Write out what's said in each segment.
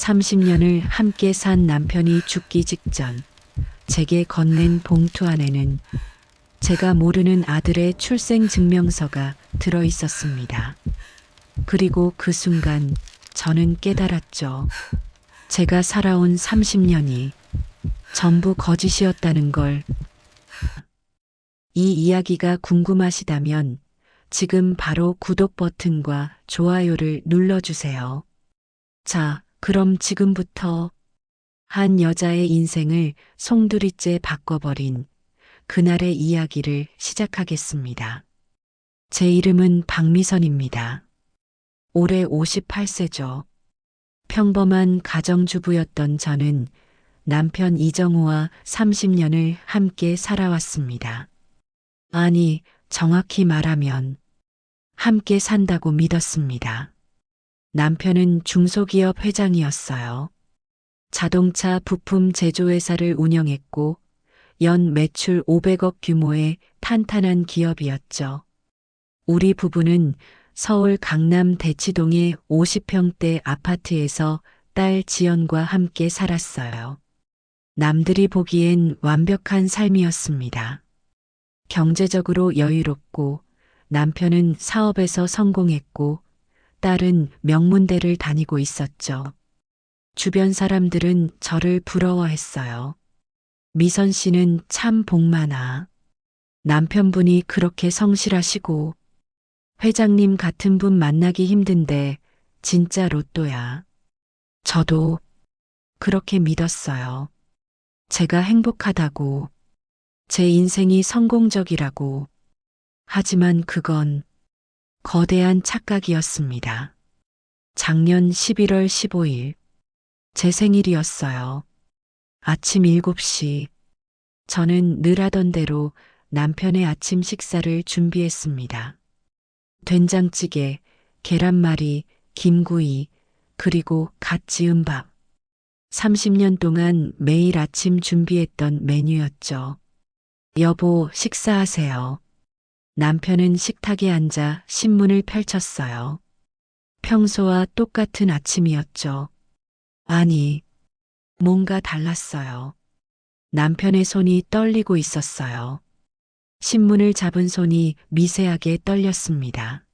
30년을 함께 산 남편이 죽기 직전 제게 건넨 봉투 안에는 제가 모르는 아들의 출생 증명서가 들어 있었습니다. 그리고 그 순간 저는 깨달았죠. 제가 살아온 30년이 전부 거짓이었다는 걸. 이 이야기가 궁금하시다면 지금 바로 구독 버튼과 좋아요를 눌러주세요. 자, 그럼 지금부터 한 여자의 인생을 송두리째 바꿔버린 그날의 이야기를 시작하겠습니다. 제 이름은 박미선입니다. 올해 58세죠. 평범한 가정주부였던 저는 남편 이정우와 30년을 함께 살아왔습니다. 아니, 정확히 말하면 함께 산다고 믿었습니다. 남편은 중소기업 회장이었어요. 자동차 부품 제조회사를 운영했고 연 매출 500억 규모의 탄탄한 기업이었죠. 우리 부부는 서울 강남 대치동의 50평대 아파트에서 딸 지연과 함께 살았어요. 남들이 보기엔 완벽한 삶이었습니다. 경제적으로 여유롭고 남편은 사업에서 성공했고 딸은 명문대를 다니고 있었죠. 주변 사람들은 저를 부러워했어요. 미선 씨는 참 복 많아. 남편분이 그렇게 성실하시고 회장님 같은 분 만나기 힘든데 진짜 로또야. 저도 그렇게 믿었어요. 제가 행복하다고, 제 인생이 성공적이라고. 하지만 그건 거대한 착각이었습니다. 작년 11월 15일, 제 생일이었어요. 아침 7시, 저는 늘 하던 대로 남편의 아침 식사를 준비했습니다. 된장찌개, 계란말이, 김구이, 그리고 갓 지은 밥. 30년 동안 매일 아침 준비했던 메뉴였죠. 여보, 식사하세요. 남편은 식탁에 앉아 신문을 펼쳤어요. 평소와 똑같은 아침이었죠. 아니, 뭔가 달랐어요. 남편의 손이 떨리고 있었어요. 신문을 잡은 손이 미세하게 떨렸습니다.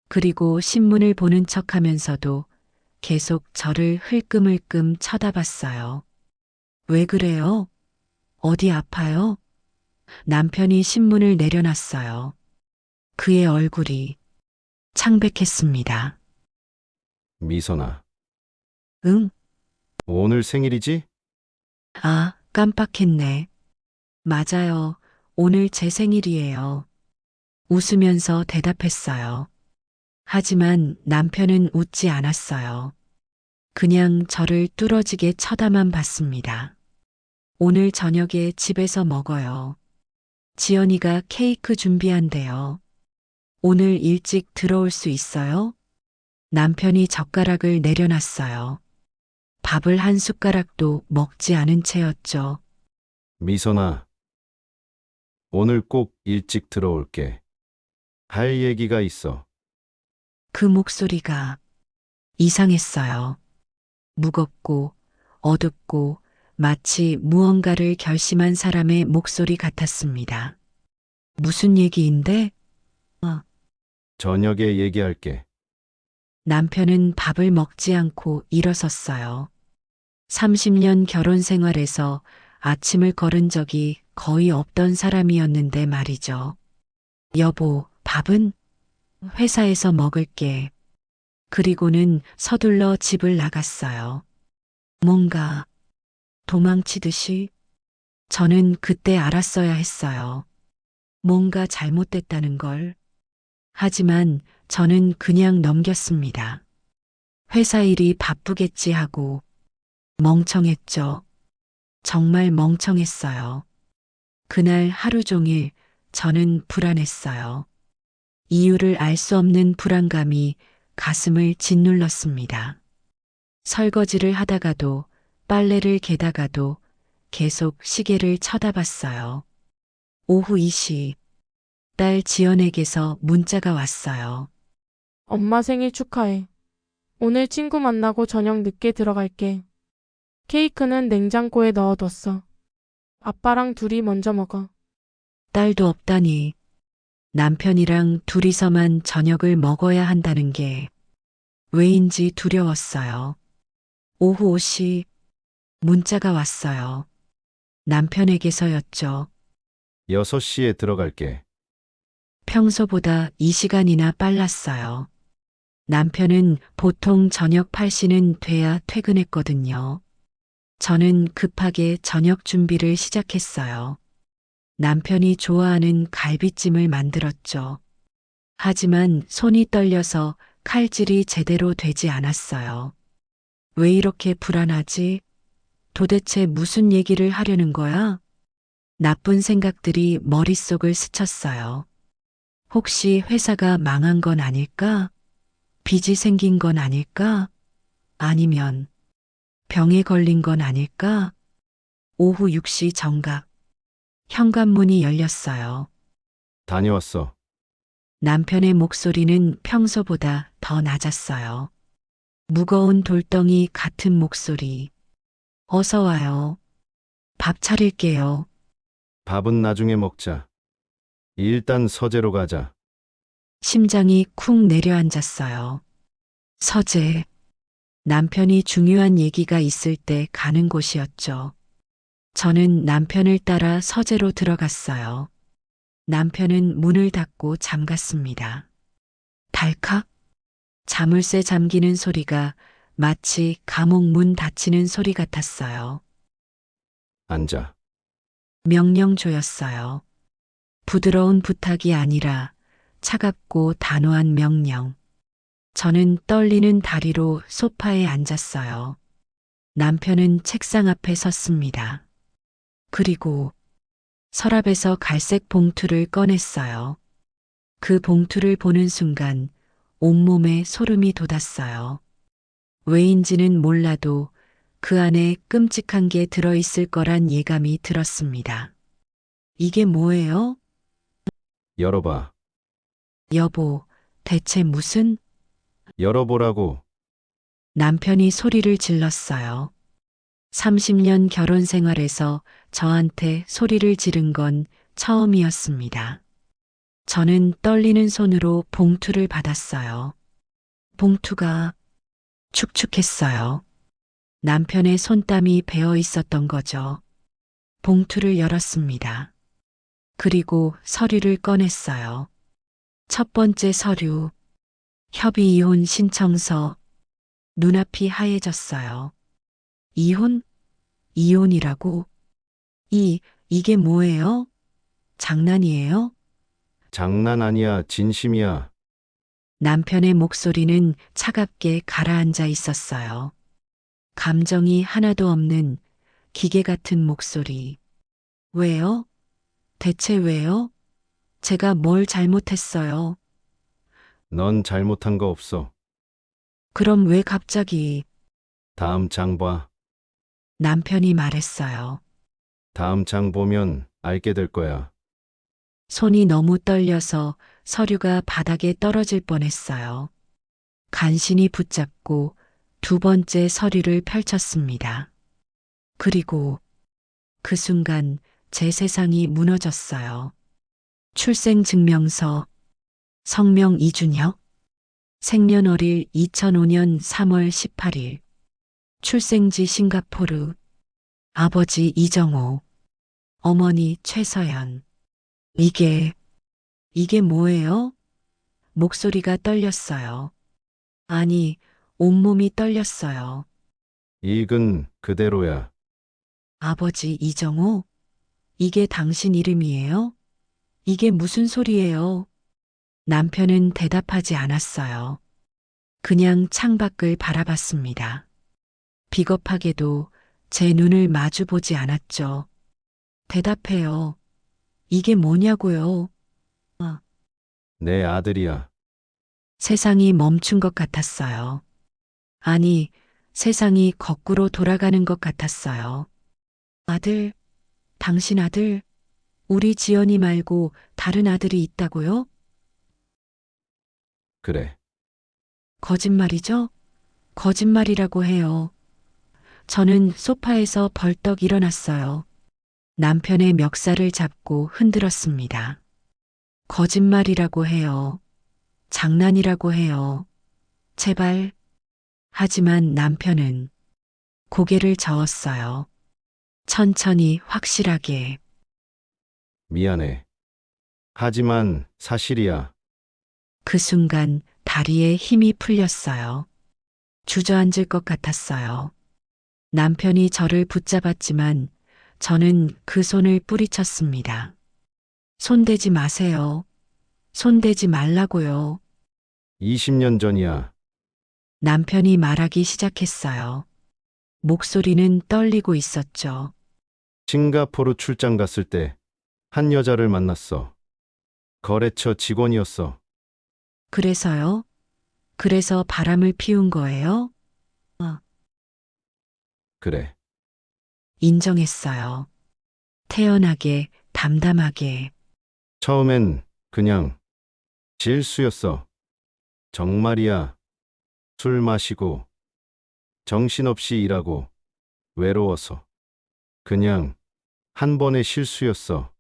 그리고 신문을 보는 척 하면서도 계속 저를 흘끔흘끔 쳐다봤어요. 왜 그래요? 어디 아파요? 남편이 신문을 내려놨어요. 그의 얼굴이 창백했습니다. 미선아, 응? 오늘 생일이지? 아, 깜빡했네. 맞아요. 오늘 제 생일이에요. 웃으면서 대답했어요. 하지만 남편은 웃지 않았어요. 그냥 저를 뚫어지게 쳐다만 봤습니다. 오늘 저녁에 집에서 먹어요. 지연이가 케이크 준비한대요. 오늘 일찍 들어올 수 있어요? 남편이 젓가락을 내려놨어요. 밥을 한 숟가락도 먹지 않은 채였죠. 미선아, 오늘 꼭 일찍 들어올게. 할 얘기가 있어. 그 목소리가 이상했어요. 무겁고 어둡고 마치 무언가를 결심한 사람의 목소리 같았습니다. 무슨 얘기인데? 저녁에 얘기할게. 남편은 밥을 먹지 않고 일어섰어요. 30년 결혼 생활에서 아침을 거른 적이 거의 없던 사람이었는데 말이죠. 여보, 밥은 회사에서 먹을게. 그리고는 서둘러 집을 나갔어요. 뭔가 도망치듯이 저는 그때 알았어야 했어요. 뭔가 잘못됐다는 걸. 하지만 저는 그냥 넘겼습니다. 회사 일이 바쁘겠지 하고 멍청했죠. 정말 멍청했어요. 그날 하루 종일 저는 불안했어요. 이유를 알 수 없는 불안감이 가슴을 짓눌렀습니다. 설거지를 하다가도 빨래를 개다가도 계속 시계를 쳐다봤어요. 오후 2시, 딸 지연에게서 문자가 왔어요. 엄마 생일 축하해. 오늘 친구 만나고 저녁 늦게 들어갈게. 케이크는 냉장고에 넣어뒀어. 아빠랑 둘이 먼저 먹어. 딸도 없다니. 남편이랑 둘이서만 저녁을 먹어야 한다는 게 왜인지 두려웠어요. 오후 5시 문자가 왔어요. 남편에게서였죠. 6시에 들어갈게. 평소보다 이 시간이나 빨랐어요. 남편은 보통 저녁 8시는 돼야 퇴근했거든요. 저는 급하게 저녁 준비를 시작했어요. 남편이 좋아하는 갈비찜을 만들었죠. 하지만 손이 떨려서 칼질이 제대로 되지 않았어요. 왜 이렇게 불안하지? 도대체 무슨 얘기를 하려는 거야? 나쁜 생각들이 머릿속을 스쳤어요. 혹시 회사가 망한 건 아닐까? 빚이 생긴 건 아닐까? 아니면 병에 걸린 건 아닐까? 오후 6시 정각. 현관문이 열렸어요. 다녀왔어. 남편의 목소리는 평소보다 더 낮았어요. 무거운 돌덩이 같은 목소리. 어서 와요. 밥 차릴게요. 밥은 나중에 먹자. 일단 서재로 가자. 심장이 쿵 내려앉았어요. 서재. 남편이 중요한 얘기가 있을 때 가는 곳이었죠. 저는 남편을 따라 서재로 들어갔어요. 남편은 문을 닫고 잠갔습니다. 달칵. 자물쇠 잠기는 소리가 마치 감옥 문 닫히는 소리 같았어요. 앉아. 명령조였어요. 부드러운 부탁이 아니라 차갑고 단호한 명령. 저는 떨리는 다리로 소파에 앉았어요. 남편은 책상 앞에 섰습니다. 그리고 서랍에서 갈색 봉투를 꺼냈어요. 그 봉투를 보는 순간 온몸에 소름이 돋았어요. 왜인지는 몰라도 그 안에 끔찍한 게 들어있을 거란 예감이 들었습니다. 이게 뭐예요? 열어봐. 여보, 대체 무슨? 열어보라고. 남편이 소리를 질렀어요. 30년 결혼 생활에서 저한테 소리를 지른 건 처음이었습니다. 저는 떨리는 손으로 봉투를 받았어요. 봉투가 축축했어요. 남편의 손땀이 배어 있었던 거죠. 봉투를 열었습니다. 그리고 서류를 꺼냈어요. 첫 번째 서류. 협의 이혼 신청서. 눈앞이 하얘졌어요. 이혼? 이혼이라고? 이게 뭐예요? 장난이에요? 장난 아니야. 진심이야. 남편의 목소리는 차갑게 가라앉아 있었어요. 감정이 하나도 없는 기계 같은 목소리. 왜요? 대체 왜요? 제가 뭘 잘못했어요? 넌 잘못한 거 없어. 그럼 왜 갑자기 다음 장 봐. 남편이 말했어요. 다음 장 보면 알게 될 거야. 손이 너무 떨려서 서류가 바닥에 떨어질 뻔했어요. 간신히 붙잡고 두 번째 서류를 펼쳤습니다. 그리고 그 순간 제 세상이 무너졌어요. 출생증명서, 성명 이준혁, 생년월일 2005년 3월 18일, 출생지 싱가포르, 아버지 이정호, 어머니 최서연. 이게 뭐예요? 목소리가 떨렸어요. 아니, 온몸이 떨렸어요. 이익은 그대로야. 아버지 이정호? 이게 당신 이름이에요? 이게 무슨 소리예요? 남편은 대답하지 않았어요. 그냥 창밖을 바라봤습니다. 비겁하게도 제 눈을 마주보지 않았죠. 대답해요. 이게 뭐냐고요? 내 아들이야. 세상이 멈춘 것 같았어요. 아니, 세상이 거꾸로 돌아가는 것 같았어요. 아들, 당신 아들, 우리 지연이 말고 다른 아들이 있다고요? 그래. 거짓말이죠? 거짓말이라고 해요. 저는 소파에서 벌떡 일어났어요. 남편의 멱살을 잡고 흔들었습니다. 거짓말이라고 해요. 장난이라고 해요. 제발. 하지만 남편은 고개를 저었어요. 천천히 확실하게. 미안해. 하지만 사실이야. 그 순간 다리에 힘이 풀렸어요. 주저앉을 것 같았어요. 남편이 저를 붙잡았지만 저는 그 손을 뿌리쳤습니다. 손대지 마세요. 손대지 말라고요. 20년 전이야. 남편이 말하기 시작했어요. 목소리는 떨리고 있었죠. 싱가포르 출장 갔을 때 한 여자를 만났어. 거래처 직원이었어. 그래서요? 그래서 바람을 피운 거예요? 그래. 인정했어요. 태연하게, 담담하게. 처음엔 그냥 실수였어. 정말이야. 술 마시고 정신없이 일하고 외로워서. 그냥 한 번의 실수였어.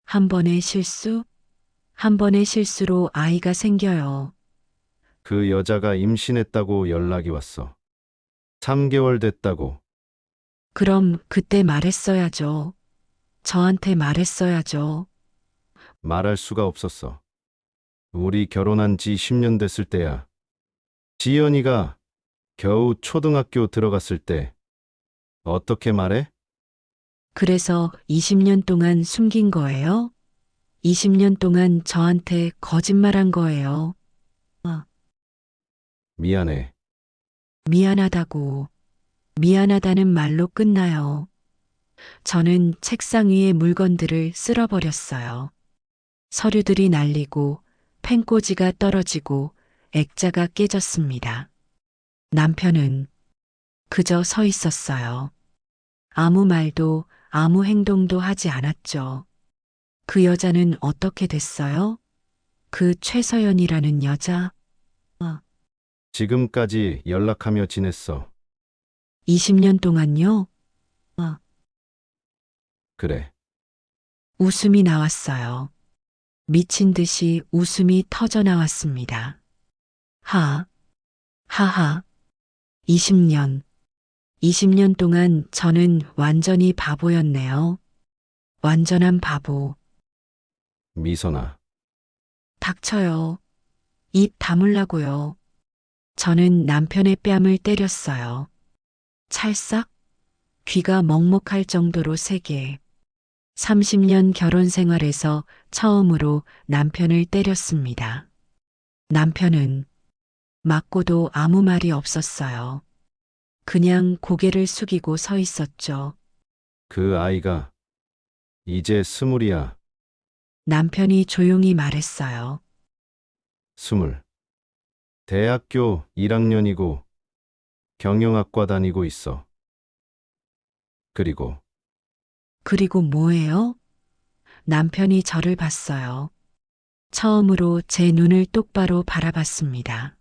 한 번의 실수? 한 번의 실수로 아이가 생겨요. 그 여자가 임신했다고 연락이 왔어. 3개월 됐다고. 그럼 그때 말했어야죠. 저한테 말했어야죠. 말할 수가 없었어. 우리 결혼한 지 10년 됐을 때야. 지연이가 겨우 초등학교 들어갔을 때. 어떻게 말해? 그래서 20년 동안 숨긴 거예요? 20년 동안 저한테 거짓말한 거예요. 미안해. 미안하다고. 미안하다는 말로 끝나요. 저는 책상 위의 물건들을 쓸어버렸어요. 서류들이 날리고 펜꽂이가 떨어지고 액자가 깨졌습니다. 남편은 그저 서 있었어요. 아무 말도 아무 행동도 하지 않았죠. 그 여자는 어떻게 됐어요? 그 최서연이라는 여자? 지금까지 연락하며 지냈어. 20년 동안요? 그래. 웃음이 나왔어요. 미친 듯이 웃음이 터져 나왔습니다. 하하. 20년. 20년 동안 저는 완전히 바보였네요. 완전한 바보. 미선아. 닥쳐요. 입 다물라고요. 저는 남편의 뺨을 때렸어요. 찰싹? 귀가 먹먹할 정도로 세게. 30년 결혼 생활에서 처음으로 남편을 때렸습니다. 남편은 맞고도 아무 말이 없었어요. 그냥 고개를 숙이고 서 있었죠. 그 아이가 이제 20이야. 남편이 조용히 말했어요. 20. 대학교 1학년이고 경영학과 다니고 있어. 그리고 뭐예요? 남편이 저를 봤어요. 처음으로 제 눈을 똑바로 바라봤습니다.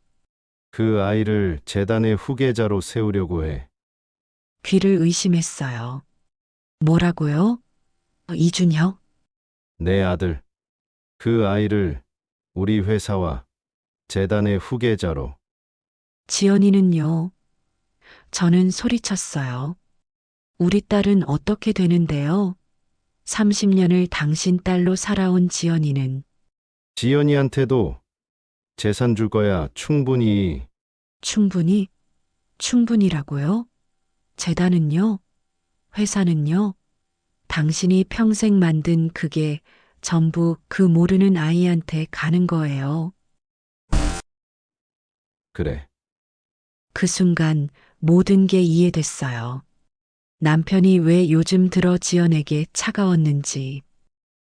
그 아이를 재단의 후계자로 세우려고 해. 귀를 의심했어요. 뭐라고요? 이준혁? 내 아들. 그 아이를 우리 회사와 재단의 후계자로. 지연이는요? 저는 소리쳤어요. 우리 딸은 어떻게 되는데요? 30년을 당신 딸로 살아온 지연이는 지연이한테도 재산 줄 거야. 충분히. 충분히라고요? 재단은요? 회사는요? 당신이 평생 만든 그게 전부 그 모르는 아이한테 가는 거예요. 그래. 그 순간 모든 게 이해됐어요. 남편이 왜 요즘 들어 지연에게 차가웠는지,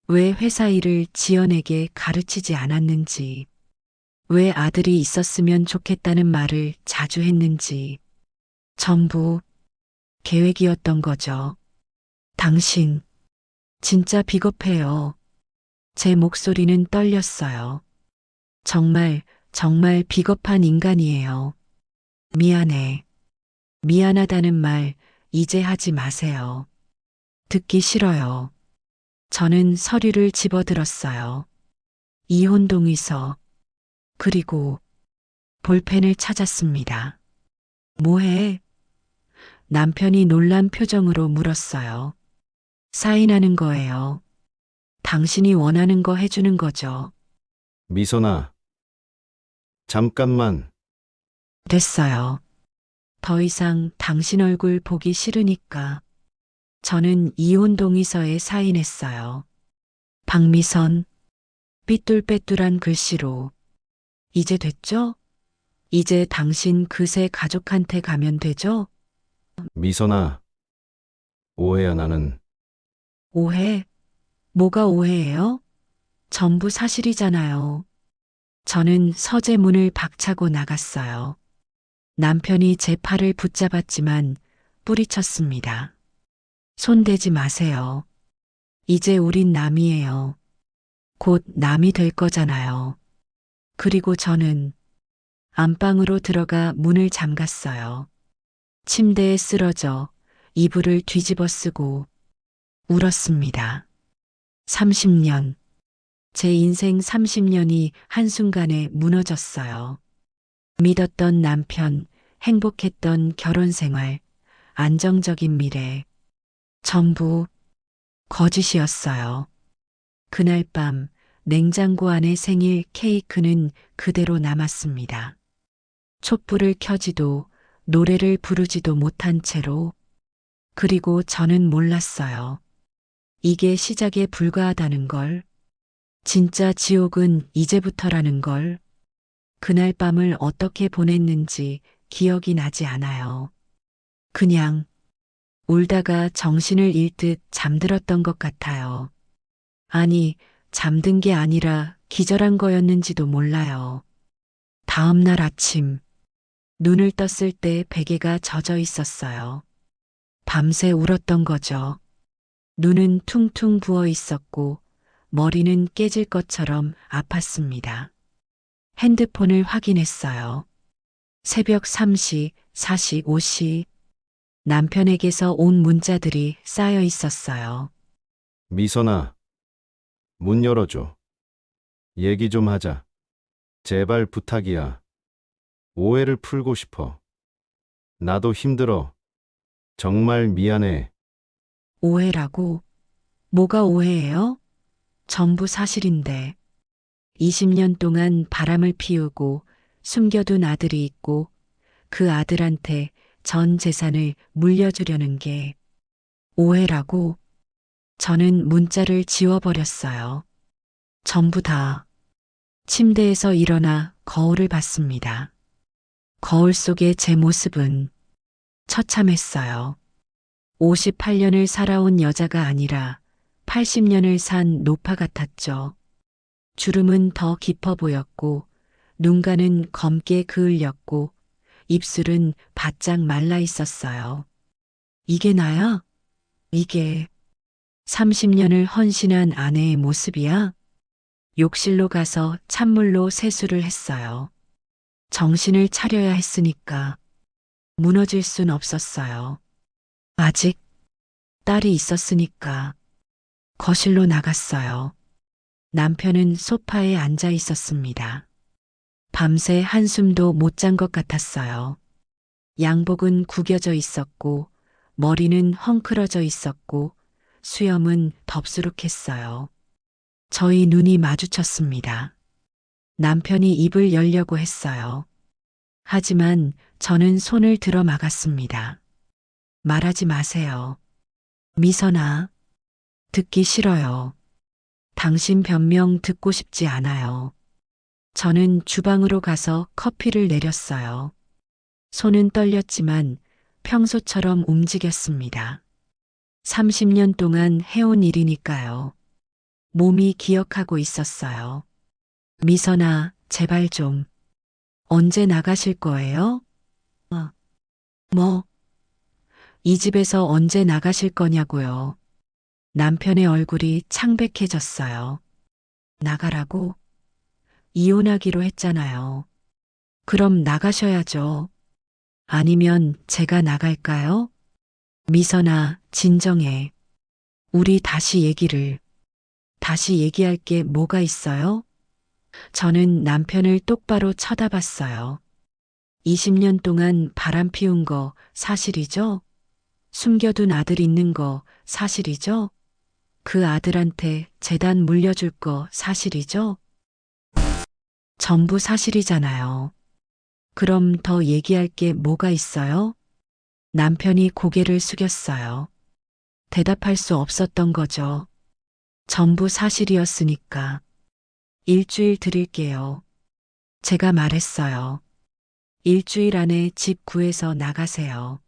왜 회사 일을 지연에게 가르치지 않았는지, 왜 아들이 있었으면 좋겠다는 말을 자주 했는지, 전부 계획이었던 거죠. 당신, 진짜 비겁해요. 제 목소리는 떨렸어요. 정말 비겁한 인간이에요. 미안해. 미안하다는 말 이제 하지 마세요. 듣기 싫어요. 저는 서류를 집어들었어요. 이혼 동의서. 그리고 볼펜을 찾았습니다. 뭐해? 남편이 놀란 표정으로 물었어요. 사인하는 거예요. 당신이 원하는 거 해주는 거죠. 미선아, 잠깐만. 됐어요. 더 이상 당신 얼굴 보기 싫으니까. 저는 이혼 동의서에 사인했어요. 박미선, 삐뚤빼뚤한 글씨로. 이제 됐죠? 이제 당신 그새 가족한테 가면 되죠? 미선아, 오해야 나는. 오해? 뭐가 오해예요? 전부 사실이잖아요. 저는 서재 문을 박차고 나갔어요. 남편이 제 팔을 붙잡았지만 뿌리쳤습니다. 손대지 마세요. 이제 우린 남이에요. 곧 남이 될 거잖아요. 그리고 저는 안방으로 들어가 문을 잠갔어요. 침대에 쓰러져 이불을 뒤집어 쓰고 울었습니다. 30년. 제 인생 30년이 한순간에 무너졌어요. 믿었던 남편, 행복했던 결혼 생활, 안정적인 미래. 전부 거짓이었어요. 그날 밤 냉장고 안에 생일 케이크는 그대로 남았습니다. 촛불을 켜지도 노래를 부르지도 못한 채로. 그리고 저는 몰랐어요. 이게 시작에 불과하다는 걸. 진짜 지옥은 이제부터라는 걸. 그날 밤을 어떻게 보냈는지 기억이 나지 않아요. 그냥 울다가 정신을 잃듯 잠들었던 것 같아요. 아니, 잠든 게 아니라 기절한 거였는지도 몰라요. 다음 날 아침, 눈을 떴을 때 베개가 젖어 있었어요. 밤새 울었던 거죠. 눈은 퉁퉁 부어 있었고, 머리는 깨질 것처럼 아팠습니다. 핸드폰을 확인했어요. 새벽 3시, 4시, 5시. 남편에게서 온 문자들이 쌓여 있었어요. 미선아, 문 열어줘. 얘기 좀 하자. 제발 부탁이야. 오해를 풀고 싶어. 나도 힘들어. 정말 미안해. 오해라고? 뭐가 오해예요? 전부 사실인데. 20년 동안 바람을 피우고 숨겨둔 아들이 있고 그 아들한테 전 재산을 물려주려는 게 오해라고? 저는 문자를 지워버렸어요. 전부 다. 침대에서 일어나 거울을 봤습니다. 거울 속의 제 모습은 처참했어요. 58년을 살아온 여자가 아니라 80년을 산 노파 같았죠. 주름은 더 깊어 보였고, 눈가는 검게 그을렸고, 입술은 바짝 말라 있었어요. 이게 나야? 이게 30년을 헌신한 아내의 모습이야? 욕실로 가서 찬물로 세수를 했어요. 정신을 차려야 했으니까 무너질 순 없었어요. 아직 딸이 있었으니까 거실로 나갔어요. 남편은 소파에 앉아 있었습니다. 밤새 한숨도 못 잔 것 같았어요. 양복은 구겨져 있었고, 머리는 헝클어져 있었고, 수염은 덥수룩했어요. 저희 눈이 마주쳤습니다. 남편이 입을 열려고 했어요. 하지만 저는 손을 들어 막았습니다. 말하지 마세요. 미선아, 듣기 싫어요. 당신 변명 듣고 싶지 않아요. 저는 주방으로 가서 커피를 내렸어요. 손은 떨렸지만 평소처럼 움직였습니다. 30년 동안 해온 일이니까요. 몸이 기억하고 있었어요. 미선아, 제발 좀. 언제 나가실 거예요? 뭐? 이 집에서 언제 나가실 거냐고요. 남편의 얼굴이 창백해졌어요. 나가라고? 이혼하기로 했잖아요. 그럼 나가셔야죠. 아니면 제가 나갈까요? 미선아, 진정해. 우리 다시 얘기할 게 뭐가 있어요? 저는 남편을 똑바로 쳐다봤어요. 20년 동안 바람 피운 거 사실이죠? 숨겨둔 아들 있는 거 사실이죠? 그 아들한테 재단 물려줄 거 사실이죠? 전부 사실이잖아요. 그럼 더 얘기할 게 뭐가 있어요? 남편이 고개를 숙였어요. 대답할 수 없었던 거죠. 전부 사실이었으니까. 일주일 드릴게요. 제가 말했어요. 일주일 안에 집 구해서 나가세요.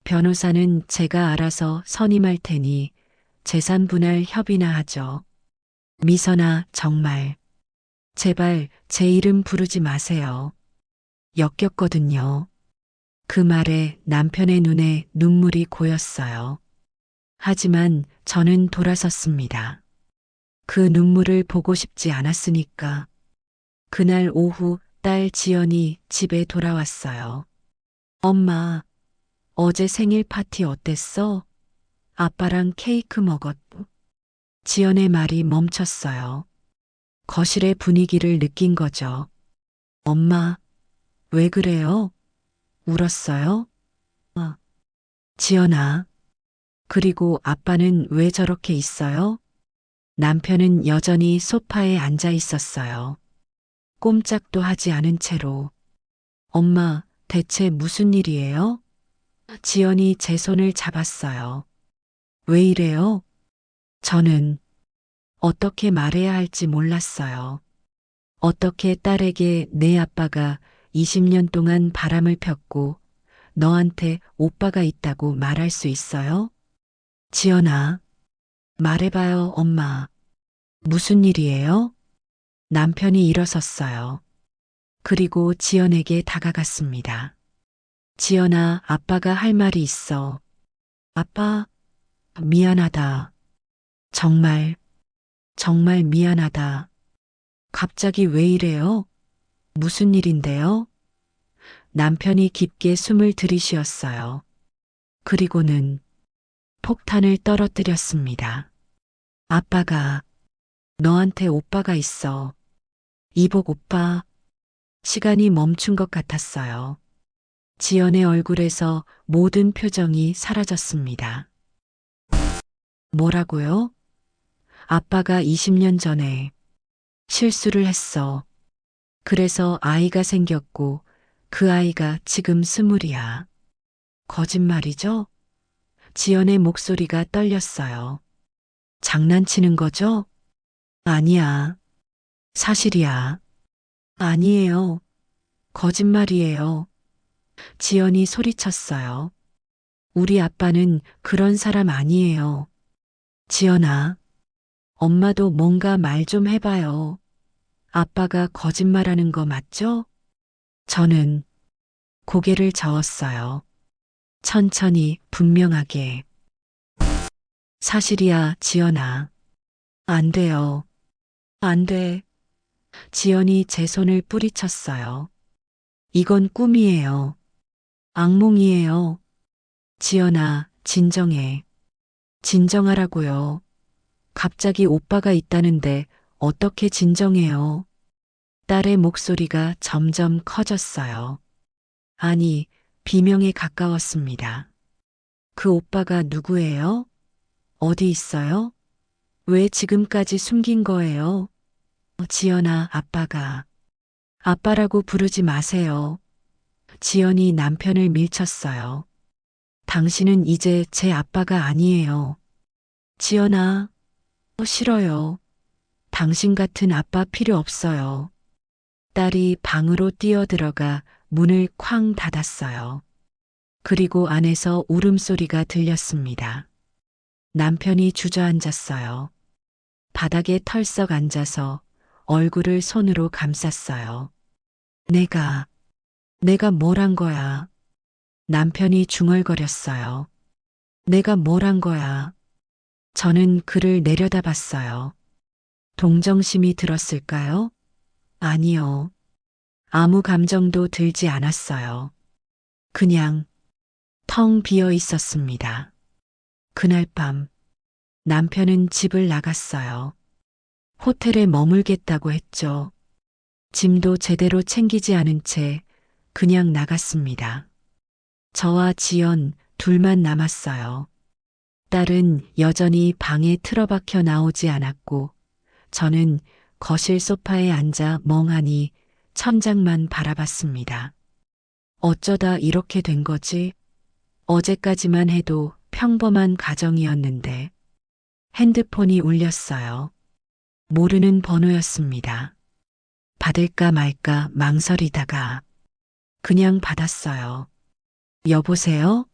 변호사는 제가 알아서 선임할 테니 재산 분할 협의나 하죠. 미선아, 정말. 제발 제 이름 부르지 마세요. 역겹거든요. 그 말에 남편의 눈에 눈물이 고였어요. 하지만 저는 돌아섰습니다. 그 눈물을 보고 싶지 않았으니까. 그날 오후 딸 지연이 집에 돌아왔어요. 엄마, 어제 생일 파티 어땠어? 아빠랑 케이크 먹었고. 지연의 말이 멈췄어요. 거실의 분위기를 느낀 거죠. 엄마, 왜 그래요? 울었어요? 지연아. 그리고 아빠는 왜 저렇게 있어요? 남편은 여전히 소파에 앉아 있었어요. 꼼짝도 하지 않은 채로. 엄마, 대체 무슨 일이에요? 지연이 제 손을 잡았어요. 왜 이래요? 저는 어떻게 말해야 할지 몰랐어요. 어떻게 딸에게 내 아빠가 20년 동안 바람을 폈고 너한테 오빠가 있다고 말할 수 있어요? 지연아, 말해봐요, 엄마. 무슨 일이에요? 남편이 일어섰어요. 그리고 지연에게 다가갔습니다. 지연아, 아빠가 할 말이 있어. 아빠, 미안하다. 정말, 정말 미안하다. 갑자기 왜 이래요? 무슨 일인데요? 남편이 깊게 숨을 들이쉬었어요. 그리고는 폭탄을 떨어뜨렸습니다. 아빠가 너한테 오빠가 있어. 이복 오빠. 시간이 멈춘 것 같았어요. 지연의 얼굴에서 모든 표정이 사라졌습니다. 뭐라고요? 아빠가 20년 전에 실수를 했어. 그래서 아이가 생겼고 그 아이가 지금 20이야. 거짓말이죠? 지연의 목소리가 떨렸어요. 장난치는 거죠? 아니야. 사실이야. 아니에요. 거짓말이에요. 지연이 소리쳤어요. 우리 아빠는 그런 사람 아니에요. 지연아, 엄마도 뭔가 말 좀 해봐요. 아빠가 거짓말하는 거 맞죠? 저는 고개를 저었어요. 천천히 분명하게. 사실이야, 지연아. 안 돼요. 안 돼. 지연이 제 손을 뿌리쳤어요. 이건 꿈이에요. 악몽이에요. 지연아, 진정해. 진정하라고요. 갑자기 오빠가 있다는데 어떻게 진정해요? 딸의 목소리가 점점 커졌어요. 아니, 비명에 가까웠습니다. 그 오빠가 누구예요? 어디 있어요? 왜 지금까지 숨긴 거예요? 지연아, 아빠가. 아빠라고 부르지 마세요. 지연이 남편을 밀쳤어요. 당신은 이제 제 아빠가 아니에요. 지연아, 싫어요. 당신 같은 아빠 필요 없어요. 딸이 방으로 뛰어들어가 문을 쾅 닫았어요. 그리고 안에서 울음소리가 들렸습니다. 남편이 주저앉았어요. 바닥에 털썩 앉아서 얼굴을 손으로 감쌌어요. 내가 뭘 한 거야? 남편이 중얼거렸어요. 내가 뭘 한 거야? 저는 그를 내려다봤어요. 동정심이 들었을까요? 아니요. 아무 감정도 들지 않았어요. 그냥 텅 비어 있었습니다. 그날 밤 남편은 집을 나갔어요. 호텔에 머물겠다고 했죠. 짐도 제대로 챙기지 않은 채 그냥 나갔습니다. 저와 지연 둘만 남았어요. 딸은 여전히 방에 틀어박혀 나오지 않았고 저는 거실 소파에 앉아 멍하니 천장만 바라봤습니다. 어쩌다 이렇게 된 거지? 어제까지만 해도 평범한 가정이었는데 핸드폰이 울렸어요. 모르는 번호였습니다. 받을까 말까 망설이다가 그냥 받았어요. 여보세요?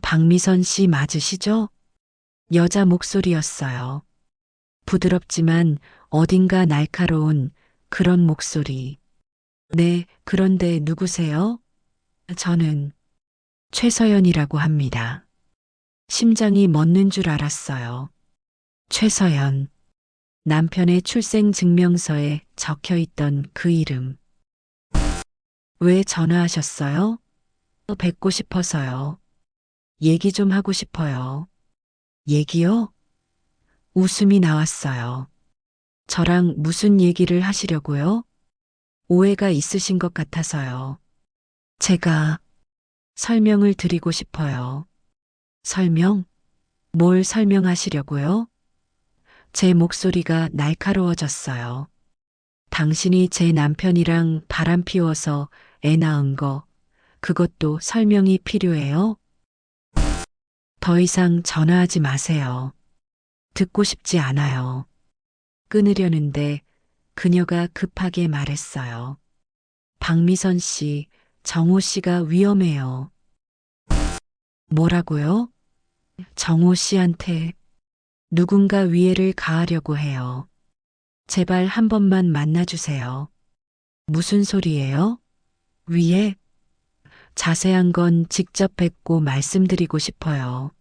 박미선 씨 맞으시죠? 여자 목소리였어요. 부드럽지만 어딘가 날카로운 그런 목소리. 네, 그런데 누구세요? 저는 최서연이라고 합니다. 심장이 멎는 줄 알았어요. 최서연. 남편의 출생증명서에 적혀 있던 그 이름. 왜 전화하셨어요? 뵙고 싶어서요. 얘기 좀 하고 싶어요. 얘기요? 웃음이 나왔어요. 저랑 무슨 얘기를 하시려고요? 오해가 있으신 것 같아서요. 제가 설명을 드리고 싶어요. 설명? 뭘 설명하시려고요? 제 목소리가 날카로워졌어요. 당신이 제 남편이랑 바람 피워서 애 낳은 거, 그것도 설명이 필요해요? 더 이상 전화하지 마세요. 듣고 싶지 않아요. 끊으려는데 그녀가 급하게 말했어요. 박미선 씨, 정호 씨가 위험해요. 뭐라고요? 정호 씨한테 누군가 위해를 가하려고 해요. 제발 한 번만 만나주세요. 무슨 소리예요? 위해? 자세한 건 직접 뵙고 말씀드리고 싶어요.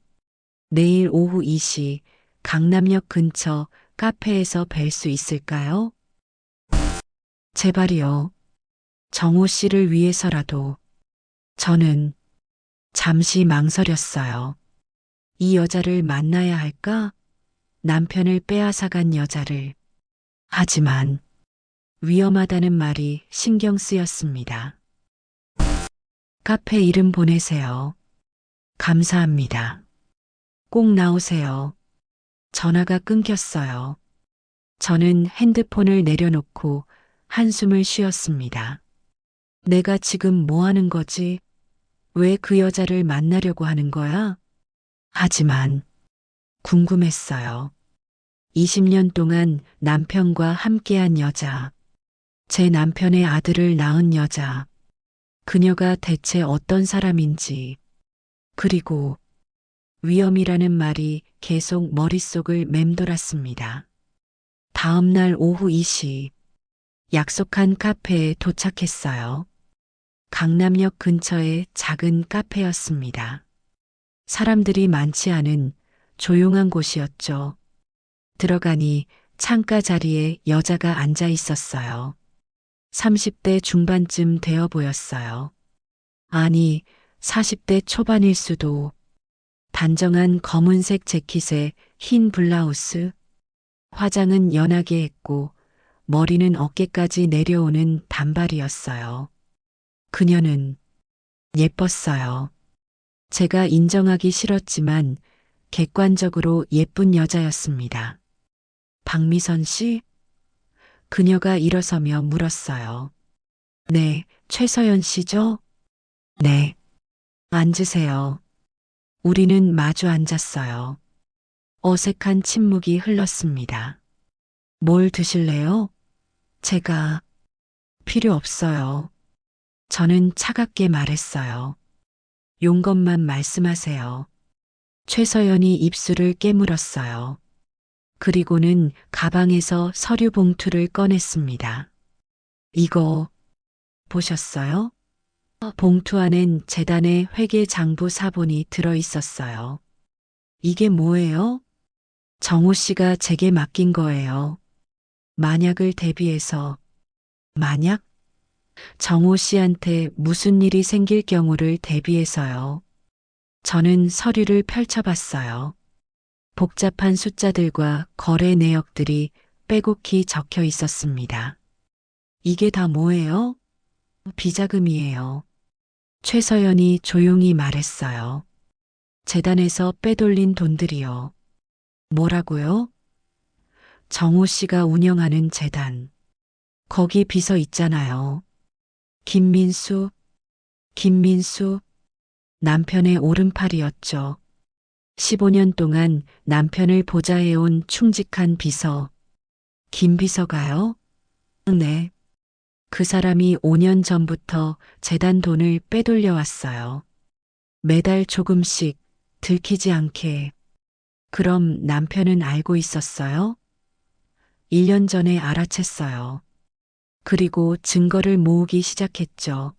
내일 오후 2시 강남역 근처 카페에서 뵐 수 있을까요? 제발이요. 정호 씨를 위해서라도. 저는 잠시 망설였어요. 이 여자를 만나야 할까? 남편을 빼앗아간 여자를. 하지만 위험하다는 말이 신경 쓰였습니다. 카페 이름 보내세요. 감사합니다. 꼭 나오세요. 전화가 끊겼어요. 저는 핸드폰을 내려놓고 한숨을 쉬었습니다. 내가 지금 뭐 하는 거지? 왜 그 여자를 만나려고 하는 거야? 하지만 궁금했어요. 20년 동안 남편과 함께한 여자, 제 남편의 아들을 낳은 여자, 그녀가 대체 어떤 사람인지, 그리고 위험이라는 말이 계속 머릿속을 맴돌았습니다. 다음 날 오후 2시, 약속한 카페에 도착했어요. 강남역 근처의 작은 카페였습니다. 사람들이 많지 않은 조용한 곳이었죠. 들어가니 창가 자리에 여자가 앉아 있었어요. 30대 중반쯤 되어 보였어요. 아니, 40대 초반일 수도. 단정한 검은색 재킷에 흰 블라우스. 화장은 연하게 했고 머리는 어깨까지 내려오는 단발이었어요. 그녀는 예뻤어요. 제가 인정하기 싫었지만 객관적으로 예쁜 여자였습니다. 박미선 씨? 그녀가 일어서며 물었어요. 네, 최서연 씨죠? 네. 앉으세요. 우리는 마주 앉았어요. 어색한 침묵이 흘렀습니다. 뭘 드실래요? 제가 필요 없어요. 저는 차갑게 말했어요. 용건만 말씀하세요. 최서연이 입술을 깨물었어요. 그리고는 가방에서 서류 봉투를 꺼냈습니다. 이거 보셨어요? 봉투 안엔 재단의 회계 장부 사본이 들어 있었어요. 이게 뭐예요? 정호 씨가 제게 맡긴 거예요. 만약을 대비해서. 만약? 정호 씨한테 무슨 일이 생길 경우를 대비해서요. 저는 서류를 펼쳐봤어요. 복잡한 숫자들과 거래 내역들이 빼곡히 적혀 있었습니다. 이게 다 뭐예요? 비자금이에요. 최서연이 조용히 말했어요. 재단에서 빼돌린 돈들이요. 뭐라고요? 정호 씨가 운영하는 재단. 거기 비서 있잖아요. 김민수, 김민수, 남편의 오른팔이었죠. 15년 동안 남편을 보좌해온 충직한 비서. 김 비서가요? 네. 그 사람이 5년 전부터 재단 돈을 빼돌려 왔어요. 매달 조금씩 들키지 않게. 그럼 남편은 알고 있었어요? 1년 전에 알아챘어요. 그리고 증거를 모으기 시작했죠.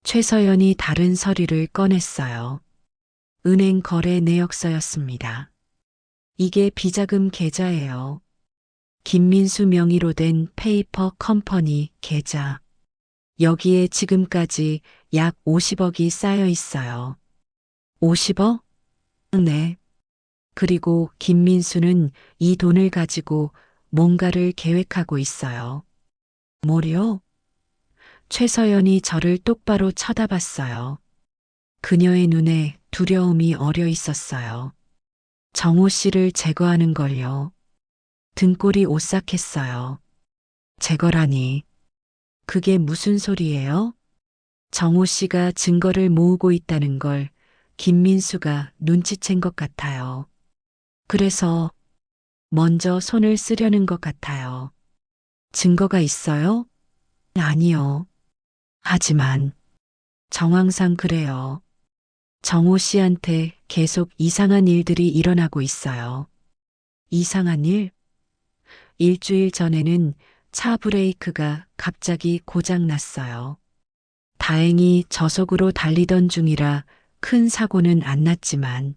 최서연이 다른 서류를 꺼냈어요. 은행 거래 내역서였습니다. 이게 비자금 계좌예요. 김민수 명의로 된 페이퍼 컴퍼니 계좌. 여기에 지금까지 약 50억이 쌓여 있어요. 50억? 네. 그리고 김민수는 이 돈을 가지고 뭔가를 계획하고 있어요. 뭐요? 최서연이 저를 똑바로 쳐다봤어요. 그녀의 눈에 두려움이 어려 있었어요. 정호 씨를 제거하는 걸요. 등골이 오싹했어요. 제거라니. 그게 무슨 소리예요? 정호 씨가 증거를 모으고 있다는 걸 김민수가 눈치챈 것 같아요. 그래서 먼저 손을 쓰려는 것 같아요. 증거가 있어요? 아니요. 하지만 정황상 그래요. 정호 씨한테 계속 이상한 일들이 일어나고 있어요. 이상한 일? 일주일 전에는 차 브레이크가 갑자기 고장 났어요. 다행히 저속으로 달리던 중이라 큰 사고는 안 났지만.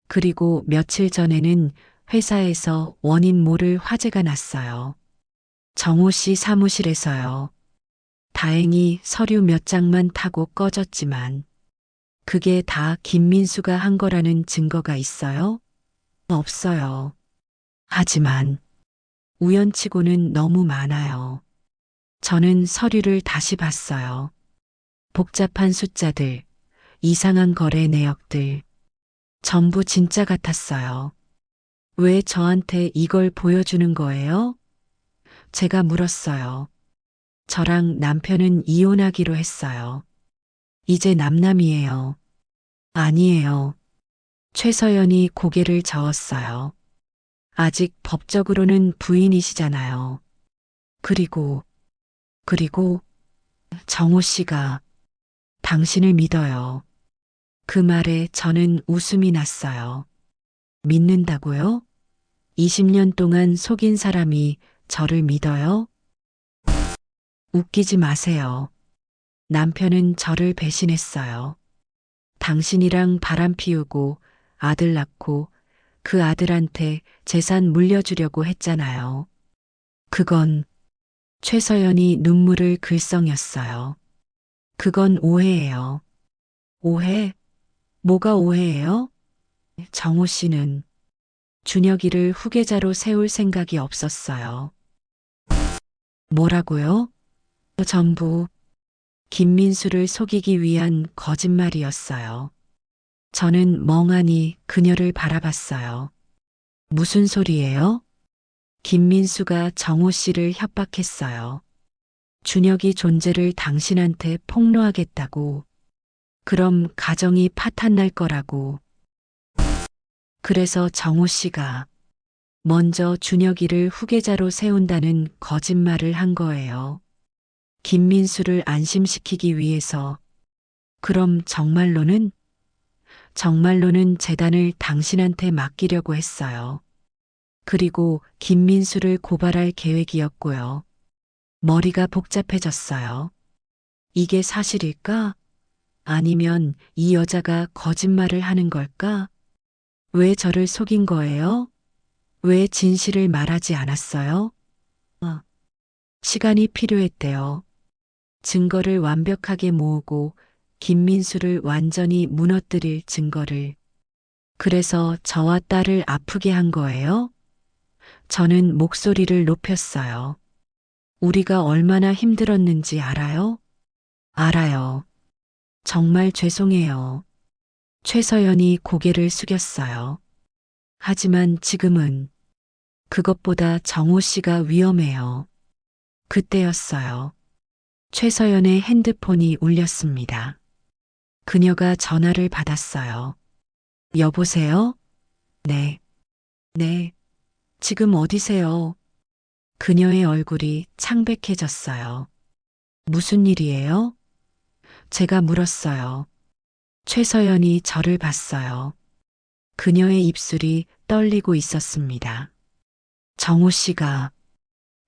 그리고 며칠 전에는 회사에서 원인 모를 화재가 났어요. 정호 씨 사무실에서요. 다행히 서류 몇 장만 타고 꺼졌지만. 그게 다 김민수가 한 거라는 증거가 있어요? 없어요. 하지만 우연치고는 너무 많아요. 저는 서류를 다시 봤어요. 복잡한 숫자들, 이상한 거래 내역들, 전부 진짜 같았어요. 왜 저한테 이걸 보여주는 거예요? 제가 물었어요. 저랑 남편은 이혼하기로 했어요. 이제 남남이에요. 아니에요. 최서연이 고개를 저었어요. 아직 법적으로는 부인이시잖아요. 그리고 정호 씨가 당신을 믿어요. 그 말에 저는 웃음이 났어요. 믿는다고요? 20년 동안 속인 사람이 저를 믿어요? 웃기지 마세요. 남편은 저를 배신했어요. 당신이랑 바람 피우고 아들 낳고 그 아들한테 재산 물려주려고 했잖아요. 그건 최서연이 눈물을 글썽였어요. 그건 오해예요. 오해? 뭐가 오해예요? 정호 씨는 준혁이를 후계자로 세울 생각이 없었어요. 뭐라고요? 전부 김민수를 속이기 위한 거짓말이었어요. 저는 멍하니 그녀를 바라봤어요. 무슨 소리예요? 김민수가 정호 씨를 협박했어요. 준혁이 존재를 당신한테 폭로하겠다고. 그럼 가정이 파탄날 거라고. 그래서 정호 씨가 먼저 준혁이를 후계자로 세운다는 거짓말을 한 거예요. 김민수를 안심시키기 위해서. 그럼 정말로는 재단을 당신한테 맡기려고 했어요. 그리고 김민수를 고발할 계획이었고요. 머리가 복잡해졌어요. 이게 사실일까? 아니면 이 여자가 거짓말을 하는 걸까? 왜 저를 속인 거예요? 왜 진실을 말하지 않았어요? 시간이 필요했대요. 증거를 완벽하게 모으고 김민수를 완전히 무너뜨릴 증거를. 그래서 저와 딸을 아프게 한 거예요? 저는 목소리를 높였어요. 우리가 얼마나 힘들었는지 알아요? 알아요. 정말 죄송해요. 최서연이 고개를 숙였어요. 하지만 지금은 그것보다 정호 씨가 위험해요. 그때였어요. 최서연의 핸드폰이 울렸습니다. 그녀가 전화를 받았어요. 여보세요? 네. 네. 지금 어디세요? 그녀의 얼굴이 창백해졌어요. 무슨 일이에요? 제가 물었어요. 최서연이 저를 봤어요. 그녀의 입술이 떨리고 있었습니다. 정호 씨가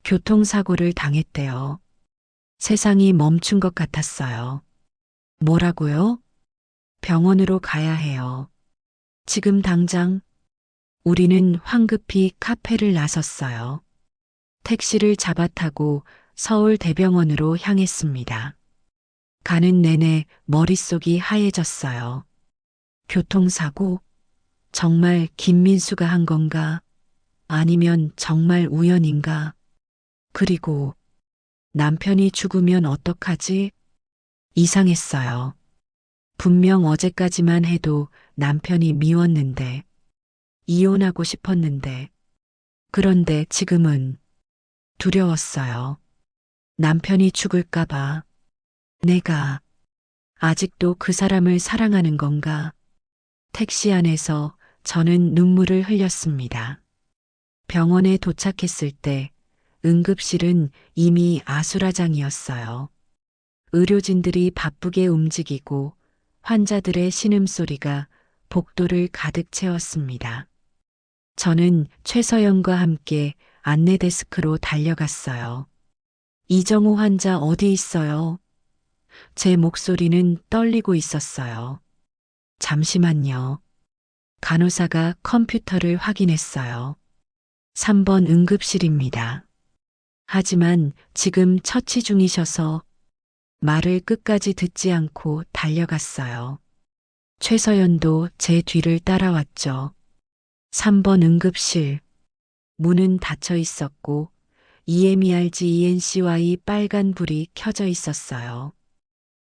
교통사고를 당했대요. 세상이 멈춘 것 같았어요. 뭐라고요? 병원으로 가야 해요. 지금 당장. 우리는 황급히 카페를 나섰어요. 택시를 잡아 타고 서울 대병원으로 향했습니다. 가는 내내 머릿속이 하얘졌어요. 교통사고? 정말 김민수가 한 건가? 아니면 정말 우연인가? 그리고 남편이 죽으면 어떡하지? 이상했어요. 분명 어제까지만 해도 남편이 미웠는데, 이혼하고 싶었는데, 그런데 지금은 두려웠어요. 남편이 죽을까봐. 내가 아직도 그 사람을 사랑하는 건가? 택시 안에서 저는 눈물을 흘렸습니다. 병원에 도착했을 때 응급실은 이미 아수라장이었어요. 의료진들이 바쁘게 움직이고 환자들의 신음소리가 복도를 가득 채웠습니다. 저는 최서연과 함께 안내데스크로 달려갔어요. 이정호 환자 어디 있어요? 제 목소리는 떨리고 있었어요. 잠시만요. 간호사가 컴퓨터를 확인했어요. 3번 응급실입니다. 하지만 지금 처치 중이셔서 말을 끝까지 듣지 않고 달려갔어요. 최서연도 제 뒤를 따라왔죠. 3번 응급실. 문은 닫혀 있었고 EMERGENCY 빨간 불이 켜져 있었어요.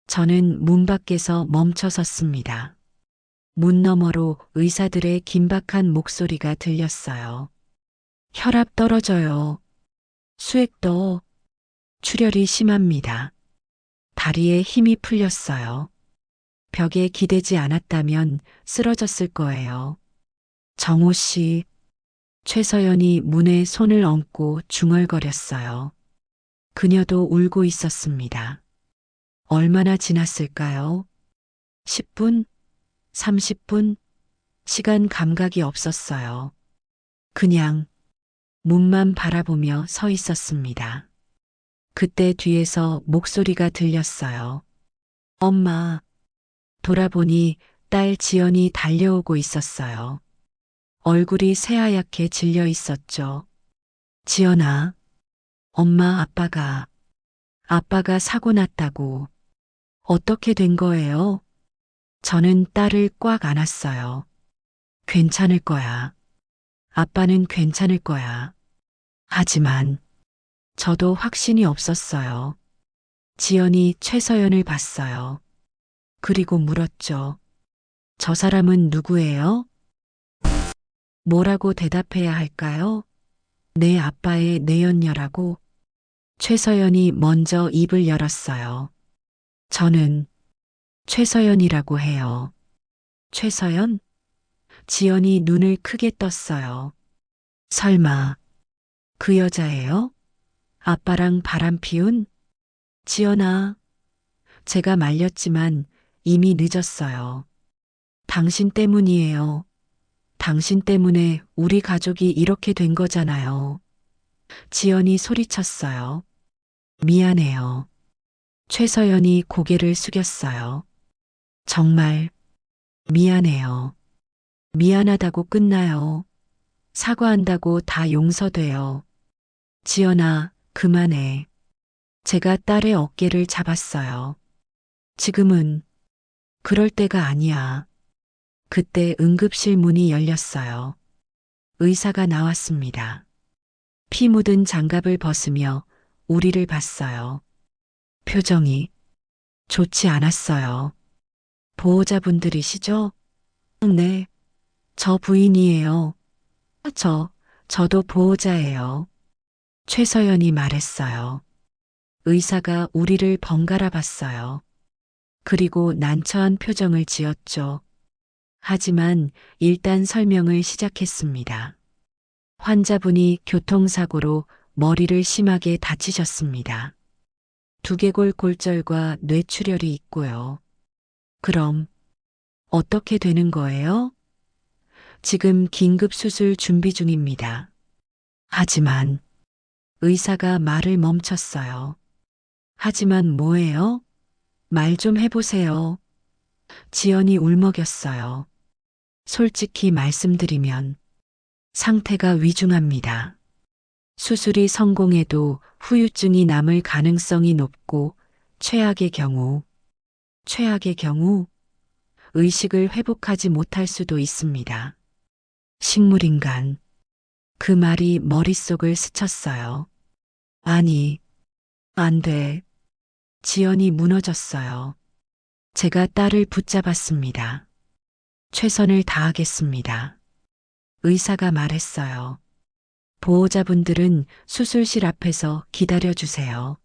저는 문 밖에서 멈춰 섰습니다. 문 너머로 의사들의 긴박한 목소리가 들렸어요. 혈압 떨어져요. 수액도 출혈이 심합니다. 다리에 힘이 풀렸어요. 벽에 기대지 않았다면 쓰러졌을 거예요. 정호 씨, 최서연이 문에 손을 얹고 중얼거렸어요. 그녀도 울고 있었습니다. 얼마나 지났을까요? 10분? 30분? 시간 감각이 없었어요. 그냥 문만 바라보며 서 있었습니다. 그때 뒤에서 목소리가 들렸어요. 엄마. 돌아보니 딸 지연이 달려오고 있었어요. 얼굴이 새하얗게 질려 있었죠. 지연아, 엄마 아빠가 사고 났다고. 어떻게 된 거예요? 저는 딸을 꽉 안았어요. 괜찮을 거야. 아빠는 괜찮을 거야. 하지만 저도 확신이 없었어요. 지연이 최서연을 봤어요. 그리고 물었죠. 저 사람은 누구예요? 뭐라고 대답해야 할까요? 내 아빠의 내연녀라고. 최서연이 먼저 입을 열었어요. 저는 최서연이라고 해요. 최서연? 지연이 눈을 크게 떴어요. 설마 그 여자예요? 아빠랑 바람 피운? 지연아, 제가 말렸지만 이미 늦었어요. 당신 때문이에요. 당신 때문에 우리 가족이 이렇게 된 거잖아요. 지연이 소리쳤어요. 미안해요. 최서연이 고개를 숙였어요. 정말 미안해요. 미안하다고 끝나요. 사과한다고 다 용서돼요. 지연아, 그만해. 제가 딸의 어깨를 잡았어요. 지금은 그럴 때가 아니야. 그때 응급실 문이 열렸어요. 의사가 나왔습니다. 피 묻은 장갑을 벗으며 우리를 봤어요. 표정이 좋지 않았어요. 보호자분들이시죠? 네, 저 부인이에요. 저도 보호자예요. 최서연이 말했어요. 의사가 우리를 번갈아 봤어요. 그리고 난처한 표정을 지었죠. 하지만 일단 설명을 시작했습니다. 환자분이 교통사고로 머리를 심하게 다치셨습니다. 두개골 골절과 뇌출혈이 있고요. 그럼 어떻게 되는 거예요? 지금 긴급 수술 준비 중입니다. 하지만 의사가 말을 멈췄어요. 하지만 뭐예요? 말 좀 해보세요. 지연이 울먹였어요. 솔직히 말씀드리면 상태가 위중합니다. 수술이 성공해도 후유증이 남을 가능성이 높고 최악의 경우 의식을 회복하지 못할 수도 있습니다. 식물인간. 그 말이 머릿속을 스쳤어요. 아니, 안 돼. 지연이 무너졌어요. 제가 딸을 붙잡았습니다. 최선을 다하겠습니다. 의사가 말했어요. 보호자분들은 수술실 앞에서 기다려주세요.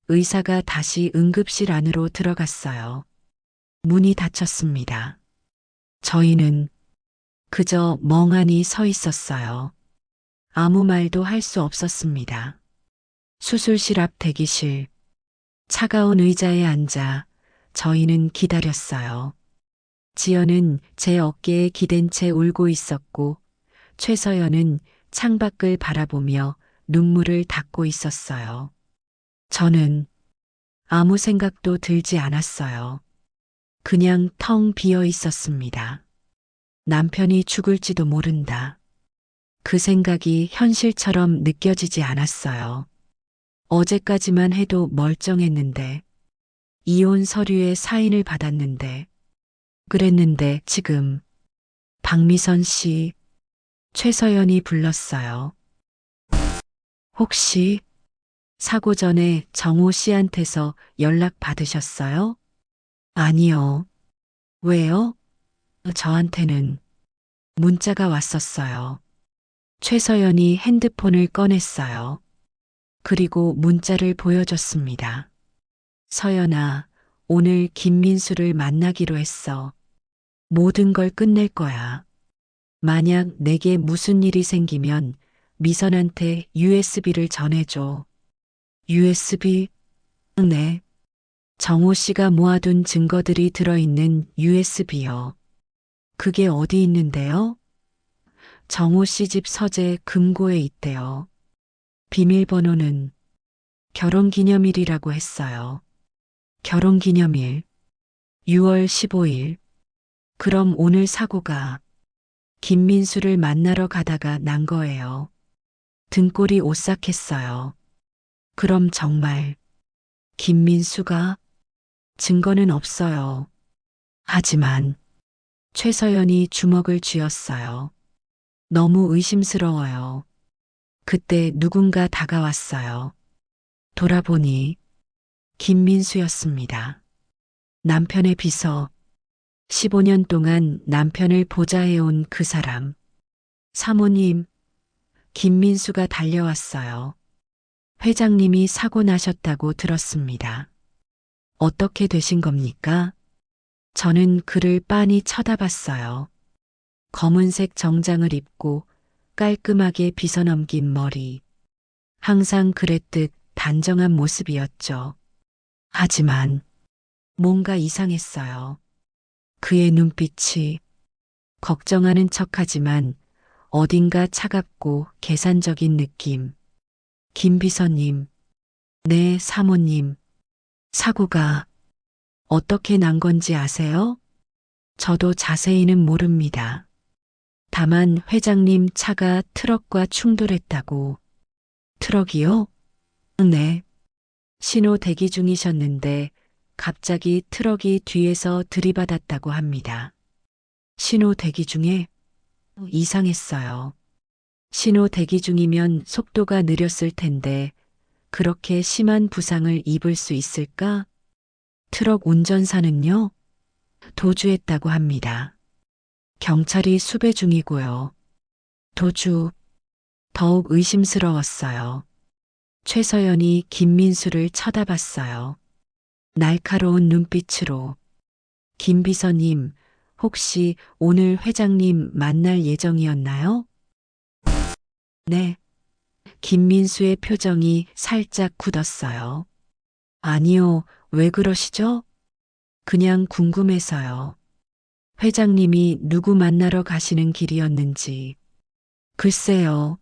의사가 다시 응급실 안으로 들어갔어요. 문이 닫혔습니다. 저희는 그저 멍하니 서 있었어요. 아무 말도 할 수 없었습니다. 수술실 앞 대기실. 차가운 의자에 앉아 저희는 기다렸어요. 지연은 제 어깨에 기댄 채 울고 있었고 최서연은 창밖을 바라보며 눈물을 닦고 있었어요. 저는 아무 생각도 들지 않았어요. 그냥 텅 비어 있었습니다. 남편이 죽을지도 모른다. 그 생각이 현실처럼 느껴지지 않았어요. 어제까지만 해도 멀쩡했는데, 이혼 서류에 사인을 받았는데, 그랬는데 지금 박미선 씨, 최서연이 불렀어요. 혹시 사고 전에 정호 씨한테서 연락 받으셨어요? 아니요. 왜요? 저한테는 문자가 왔었어요. 최서연이 핸드폰을 꺼냈어요. 그리고 문자를 보여줬습니다. 서연아, 오늘 김민수를 만나기로 했어. 모든 걸 끝낼 거야. 만약 내게 무슨 일이 생기면 미선한테 USB를 전해줘. USB? 네. 정호 씨가 모아둔 증거들이 들어있는 USB요. 그게 어디 있는데요? 정호 씨 집 서재 금고에 있대요. 비밀번호는 결혼기념일이라고 했어요. 결혼기념일. 6월 15일. 그럼 오늘 사고가 김민수를 만나러 가다가 난 거예요. 등골이 오싹했어요. 그럼 정말 김민수가 증거는 없어요. 하지만 최서연이 주먹을 쥐었어요. 너무 의심스러워요. 그때 누군가 다가왔어요. 돌아보니 김민수였습니다. 남편의 비서. 15년 동안 남편을 보좌해온 그 사람. 사모님, 김민수가 달려왔어요. 회장님이 사고 나셨다고 들었습니다. 어떻게 되신 겁니까? 저는 그를 빤히 쳐다봤어요. 검은색 정장을 입고 깔끔하게 빗어넘긴 머리. 항상 그랬듯 단정한 모습이었죠. 하지만 뭔가 이상했어요. 그의 눈빛이 걱정하는 척하지만 어딘가 차갑고 계산적인 느낌. 김 비서님, 네, 사모님. 사고가 어떻게 난 건지 아세요? 저도 자세히는 모릅니다. 다만 회장님 차가 트럭과 충돌했다고. 트럭이요? 네. 신호 대기 중이셨는데 갑자기 트럭이 뒤에서 들이받았다고 합니다. 신호 대기 중에 이상했어요. 신호 대기 중이면 속도가 느렸을 텐데 그렇게 심한 부상을 입을 수 있을까? 트럭 운전사는요? 도주했다고 합니다. 경찰이 수배 중이고요. 도주. 더욱 의심스러웠어요. 최서연이 김민수를 쳐다봤어요. 날카로운 눈빛으로. 김 비서님, 혹시 오늘 회장님 만날 예정이었나요? 네. 김민수의 표정이 살짝 굳었어요. 아니요, 왜 그러시죠? 그냥 궁금해서요. 회장님이 누구 만나러 가시는 길이었는지. 글쎄요.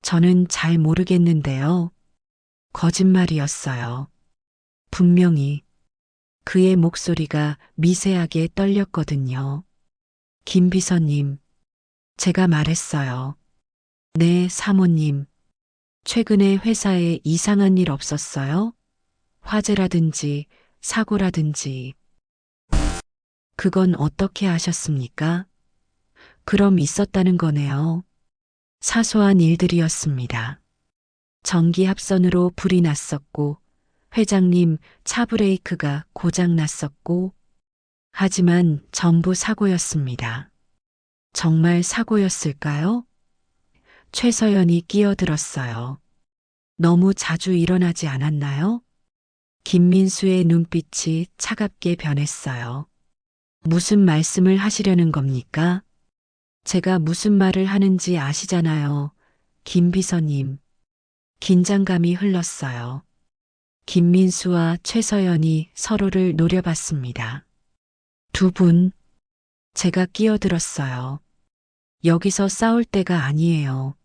저는 잘 모르겠는데요. 거짓말이었어요. 분명히 그의 목소리가 미세하게 떨렸거든요. 김 비서님, 제가 말했어요. 네, 사모님. 최근에 회사에 이상한 일 없었어요? 화재라든지 사고라든지. 그건 어떻게 아셨습니까? 그럼 있었다는 거네요. 사소한 일들이었습니다. 전기 합선으로 불이 났었고, 회장님 차 브레이크가 고장 났었고, 하지만 전부 사고였습니다. 정말 사고였을까요? 최서연이 끼어들었어요. 너무 자주 일어나지 않았나요? 김민수의 눈빛이 차갑게 변했어요. 무슨 말씀을 하시려는 겁니까? 제가 무슨 말을 하는지 아시잖아요. 김 비서님. 긴장감이 흘렀어요. 김민수와 최서연이 서로를 노려봤습니다. 두 분, 제가 끼어들었어요. 여기서 싸울 때가 아니에요.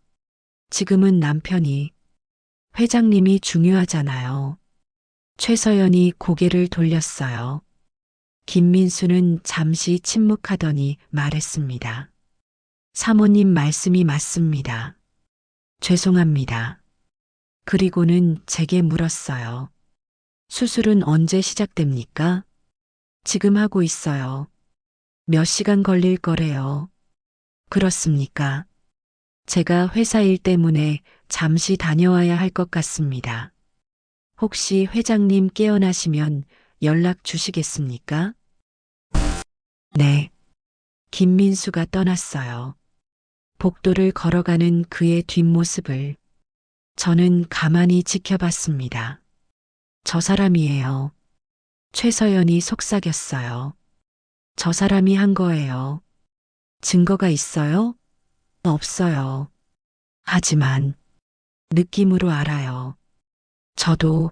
지금은 남편이, 회장님이 중요하잖아요. 최서연이 고개를 돌렸어요. 김민수는 잠시 침묵하더니 말했습니다. 사모님 말씀이 맞습니다. 죄송합니다. 그리고는 제게 물었어요. 수술은 언제 시작됩니까? 지금 하고 있어요. 몇 시간 걸릴 거래요. 그렇습니까? 제가 회사 일 때문에 잠시 다녀와야 할 것 같습니다. 혹시 회장님 깨어나시면 연락 주시겠습니까? 네. 김민수가 떠났어요. 복도를 걸어가는 그의 뒷모습을 저는 가만히 지켜봤습니다. 저 사람이에요. 최서연이 속삭였어요. 저 사람이 한 거예요. 증거가 있어요? 없어요. 하지만 느낌으로 알아요. 저도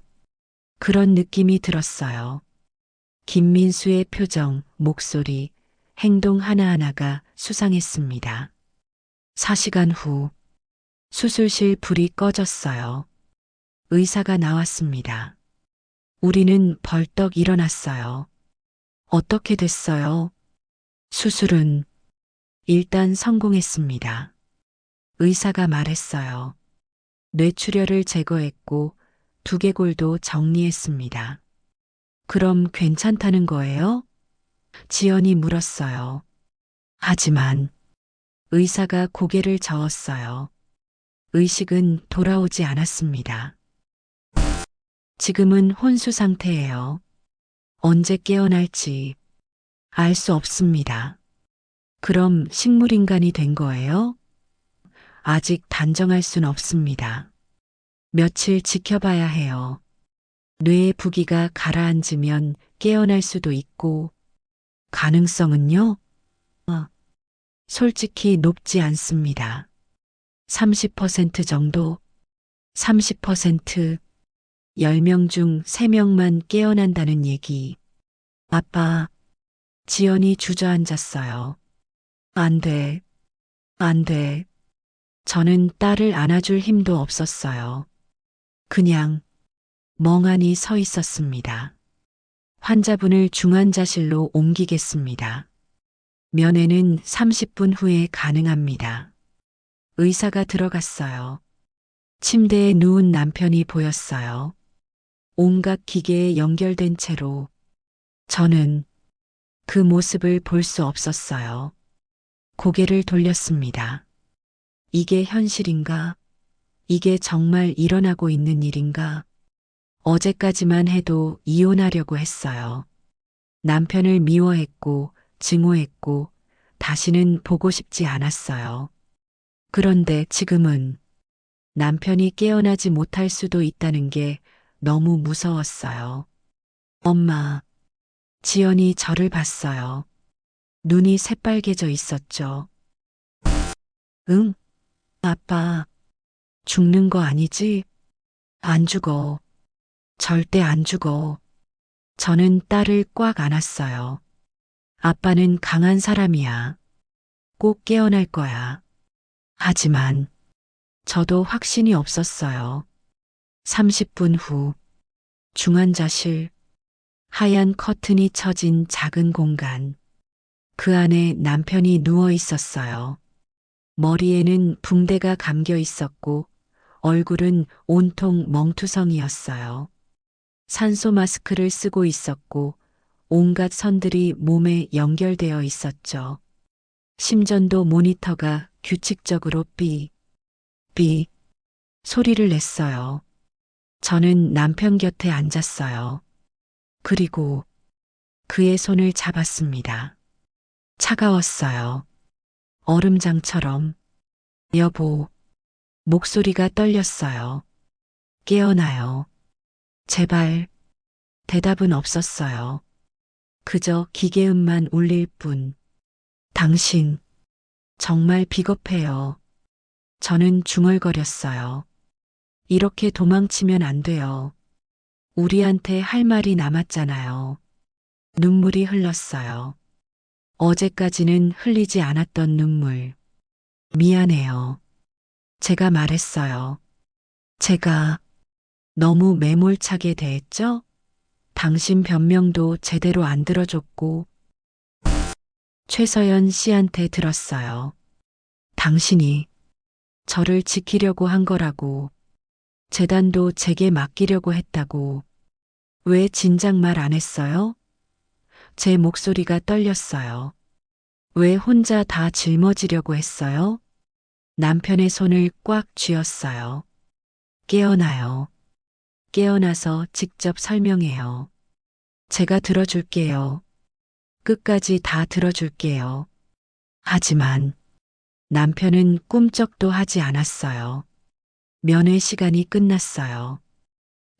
그런 느낌이 들었어요. 김민수의 표정, 목소리, 행동 하나하나가 수상했습니다. 4시간 후 수술실 불이 꺼졌어요. 의사가 나왔습니다. 우리는 벌떡 일어났어요. 어떻게 됐어요? 수술은 일단 성공했습니다. 의사가 말했어요. 뇌출혈을 제거했고 두개골도 정리했습니다. 그럼 괜찮다는 거예요? 지연이 물었어요. 하지만 의사가 고개를 저었어요. 의식은 돌아오지 않았습니다. 지금은 혼수 상태예요. 언제 깨어날지 알 수 없습니다. 그럼 식물인간이 된 거예요? 아직 단정할 순 없습니다. 며칠 지켜봐야 해요. 뇌의 부기가 가라앉으면 깨어날 수도 있고, 가능성은요? 솔직히 높지 않습니다. 30% 정도? 30%, 10명 중 3명만 깨어난다는 얘기. 아빠, 지연이 주저앉았어요. 안 돼, 안 돼. 저는 딸을 안아줄 힘도 없었어요. 그냥 멍하니 서 있었습니다. 환자분을 중환자실로 옮기겠습니다. 면회는 30분 후에 가능합니다. 의사가 들어갔어요. 침대에 누운 남편이 보였어요. 온갖 기계에 연결된 채로 저는 그 모습을 볼 수 없었어요. 고개를 돌렸습니다. 이게 현실인가? 이게 정말 일어나고 있는 일인가? 어제까지만 해도 이혼하려고 했어요. 남편을 미워했고 증오했고 다시는 보고 싶지 않았어요. 그런데 지금은 남편이 깨어나지 못할 수도 있다는 게 너무 무서웠어요. 엄마, 지연이 저를 봤어요. 눈이 새빨개져 있었죠. 응? 아빠, 죽는 거 아니지? 안 죽어. 절대 안 죽어. 저는 딸을 꽉 안았어요. 아빠는 강한 사람이야. 꼭 깨어날 거야. 하지만 저도 확신이 없었어요. 30분 후, 중환자실, 하얀 커튼이 쳐진 작은 공간. 그 안에 남편이 누워 있었어요. 머리에는 붕대가 감겨 있었고, 얼굴은 온통 멍투성이었어요. 산소 마스크를 쓰고 있었고, 온갖 선들이 몸에 연결되어 있었죠. 심전도 모니터가 규칙적으로 삐 소리를 냈어요. 저는 남편 곁에 앉았어요. 그리고 그의 손을 잡았습니다. 차가웠어요. 얼음장처럼. 여보, 목소리가 떨렸어요. 깨어나요. 제발. 대답은 없었어요. 그저 기계음만 울릴 뿐. 당신, 정말 비겁해요. 저는 중얼거렸어요. 이렇게 도망치면 안 돼요. 우리한테 할 말이 남았잖아요. 눈물이 흘렀어요. 어제까지는 흘리지 않았던 눈물. 미안해요. 제가 말했어요. 제가 너무 매몰차게 대했죠? 당신 변명도 제대로 안 들어줬고. 최서연 씨한테 들었어요. 당신이 저를 지키려고 한 거라고. 재단도 제게 맡기려고 했다고. 왜 진작 말 안 했어요? 제 목소리가 떨렸어요. 왜 혼자 다 짊어지려고 했어요? 남편의 손을 꽉 쥐었어요. 깨어나요. 깨어나서 직접 설명해요. 제가 들어줄게요. 끝까지 다 들어줄게요. 하지만 남편은 꿈쩍도 하지 않았어요. 면회 시간이 끝났어요.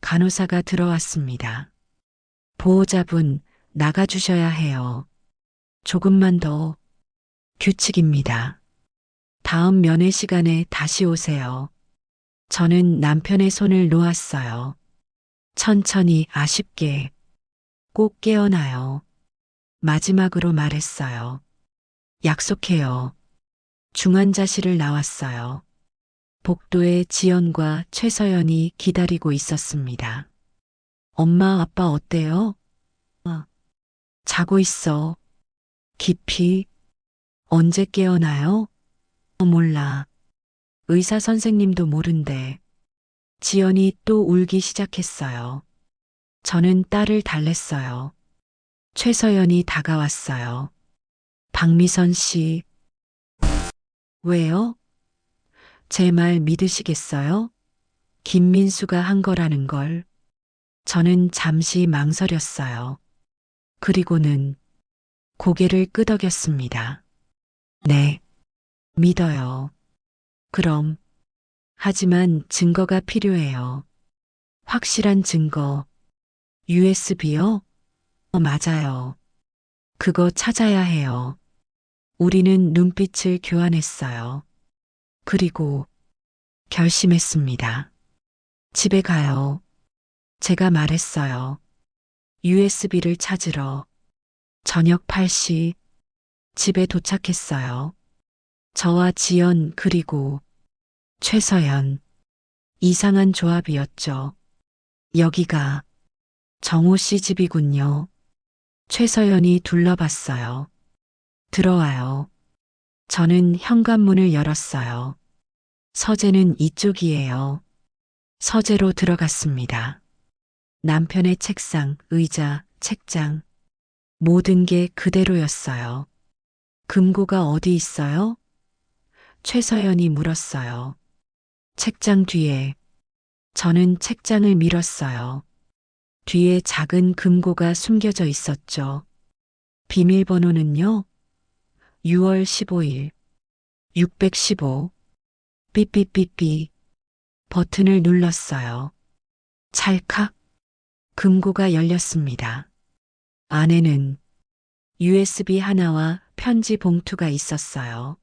간호사가 들어왔습니다. 보호자분, 나가주셔야 해요. 조금만 더. 규칙입니다. 다음 면회 시간에 다시 오세요. 저는 남편의 손을 놓았어요. 천천히 아쉽게. 꼭 깨어나요. 마지막으로 말했어요. 약속해요. 중환자실을 나왔어요. 복도에 지연과 최서연이 기다리고 있었습니다. 엄마, 아빠 어때요? 자고 있어. 깊이. 언제 깨어나요? 몰라. 의사 선생님도 모른대. 지연이 또 울기 시작했어요. 저는 딸을 달랬어요. 최서연이 다가왔어요. 박미선 씨. 왜요? 제 말 믿으시겠어요? 김민수가 한 거라는 걸. 저는 잠시 망설였어요. 그리고는 고개를 끄덕였습니다. 네, 믿어요. 그럼, 하지만 증거가 필요해요. 확실한 증거. USB요? 맞아요. 그거 찾아야 해요. 우리는 눈빛을 교환했어요. 그리고 결심했습니다. 집에 가요. 제가 말했어요. USB를 찾으러. 저녁 8시 집에 도착했어요. 저와 지연 그리고 최서연. 이상한 조합이었죠. 여기가 정호 씨 집이군요. 최서연이 둘러봤어요. 들어와요. 저는 현관문을 열었어요. 서재는 이쪽이에요. 서재로 들어갔습니다. 남편의 책상, 의자, 책장. 모든 게 그대로였어요. 금고가 어디 있어요? 최서연이 물었어요. 책장 뒤에. 저는 책장을 밀었어요. 뒤에 작은 금고가 숨겨져 있었죠. 비밀번호는요? 6월 15일. 615. 삐삐삐삐. 버튼을 눌렀어요. 찰칵. 금고가 열렸습니다. 안에는 USB 하나와 편지 봉투가 있었어요.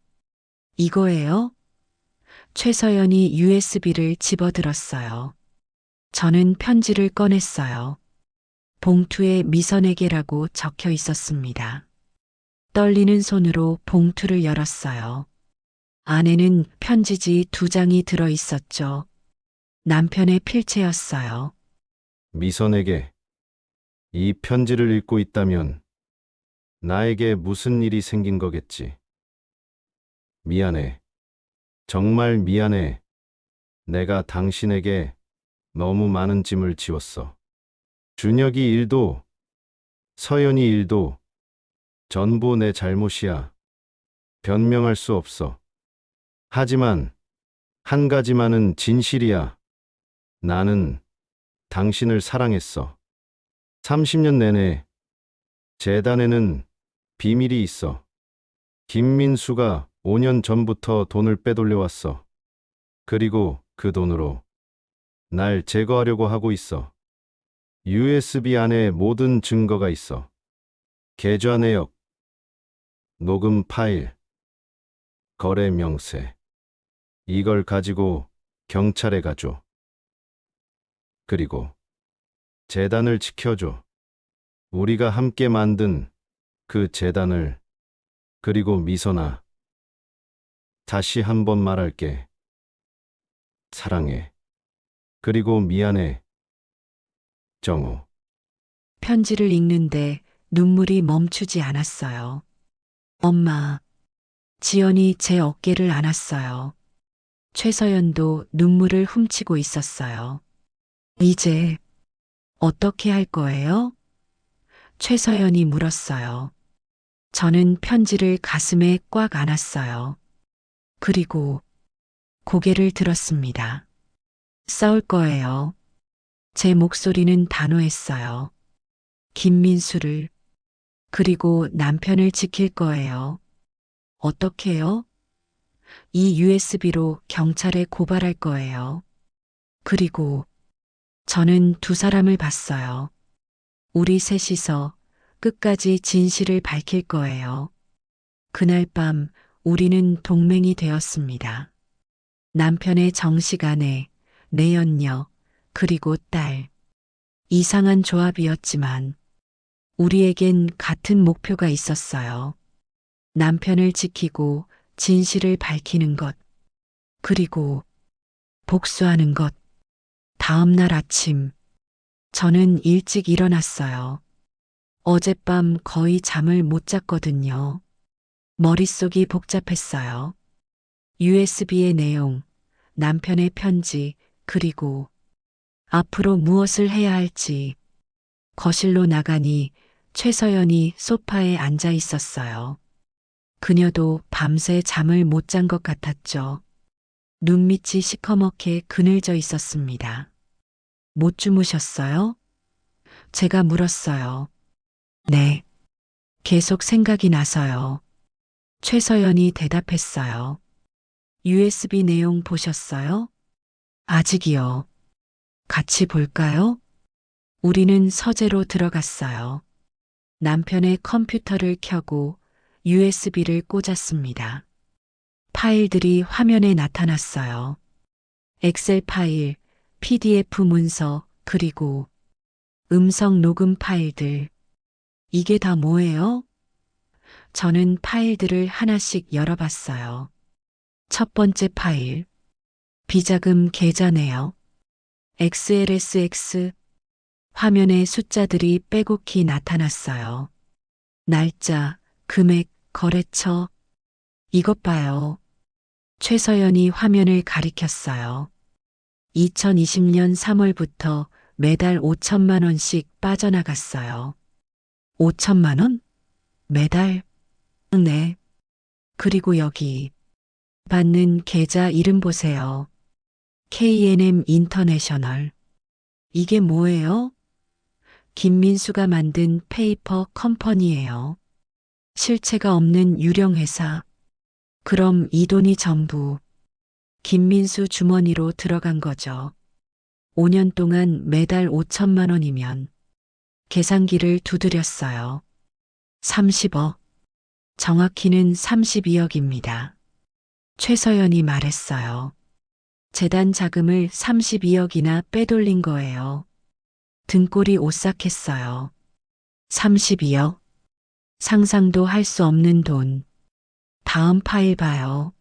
이거예요? 최서연이 USB를 집어들었어요. 저는 편지를 꺼냈어요. 봉투에 미선에게라고 적혀 있었습니다. 떨리는 손으로 봉투를 열었어요. 안에는 편지지 2장이 들어 있었죠. 남편의 필체였어요. 미선에게 이 편지를 읽고 있다면 나에게 무슨 일이 생긴 거겠지. 미안해. 정말 미안해. 내가 당신에게 너무 많은 짐을 지웠어. 준혁이 일도, 서연이 일도 전부 내 잘못이야. 변명할 수 없어. 하지만 한 가지만은 진실이야. 나는 당신을 사랑했어. 30년 내내 재단에는 비밀이 있어. 김민수가 5년 전부터 돈을 빼돌려왔어. 그리고 그 돈으로 날 제거하려고 하고 있어. USB 안에 모든 증거가 있어. 계좌 내역, 녹음 파일, 거래 명세. 이걸 가지고 경찰에 가줘. 그리고 재단을 지켜줘. 우리가 함께 만든 그 재단을. 그리고 미선아, 다시 한 번 말할게. 사랑해. 그리고 미안해. 정우. 편지를 읽는데 눈물이 멈추지 않았어요. 엄마. 지연이 제 어깨를 안았어요. 최서연도 눈물을 훔치고 있었어요. 이제 어떻게 할 거예요? 최서연이 물었어요. 저는 편지를 가슴에 꽉 안았어요. 그리고 고개를 들었습니다. 싸울 거예요. 제 목소리는 단호했어요. 김민수를, 그리고 남편을 지킬 거예요. 어떻게요? 이 USB로 경찰에 고발할 거예요. 그리고 저는 2사람을 봤어요. 우리 셋이서 끝까지 진실을 밝힐 거예요. 그날 밤 우리는 동맹이 되었습니다. 남편의 정식 아내, 내연녀, 그리고 딸. 이상한 조합이었지만 우리에겐 같은 목표가 있었어요. 남편을 지키고 진실을 밝히는 것. 그리고 복수하는 것. 다음 날 아침, 저는 일찍 일어났어요. 어젯밤 거의 잠을 못 잤거든요. 머릿속이 복잡했어요. USB의 내용, 남편의 편지, 그리고 앞으로 무엇을 해야 할지. 거실로 나가니 최서연이 소파에 앉아 있었어요. 그녀도 밤새 잠을 못 잔 것 같았죠. 눈밑이 시커멓게 그늘져 있었습니다. 못 주무셨어요? 제가 물었어요. 네. 계속 생각이 나서요. 최서연이 대답했어요. USB 내용 보셨어요? 아직이요. 같이 볼까요? 우리는 서재로 들어갔어요. 남편의 컴퓨터를 켜고 USB를 꽂았습니다. 파일들이 화면에 나타났어요. 엑셀 파일, PDF 문서, 그리고 음성 녹음 파일들. 이게 다 뭐예요? 저는 파일들을 하나씩 열어봤어요. 첫 번째 파일. 비자금 계좌 내역. XLSX. 화면에 숫자들이 빼곡히 나타났어요. 날짜, 금액, 거래처. 이것 봐요. 최서연이 화면을 가리켰어요. 2020년 3월부터 매달 5천만 원씩 빠져나갔어요. 5천만 원? 매달? 네. 그리고 여기 받는 계좌 이름 보세요. KNM 인터내셔널. 이게 뭐예요? 김민수가 만든 페이퍼 컴퍼니예요. 실체가 없는 유령 회사. 그럼 이 돈이 전부 김민수 주머니로 들어간 거죠. 5년 동안 매달 5천만 원이면 계산기를 두드렸어요. 30억. 정확히는 32억입니다. 최서연이 말했어요. 재단 자금을 32억이나 빼돌린 거예요. 등골이 오싹했어요. 32억. 상상도 할 수 없는 돈. 다음 파일 봐요.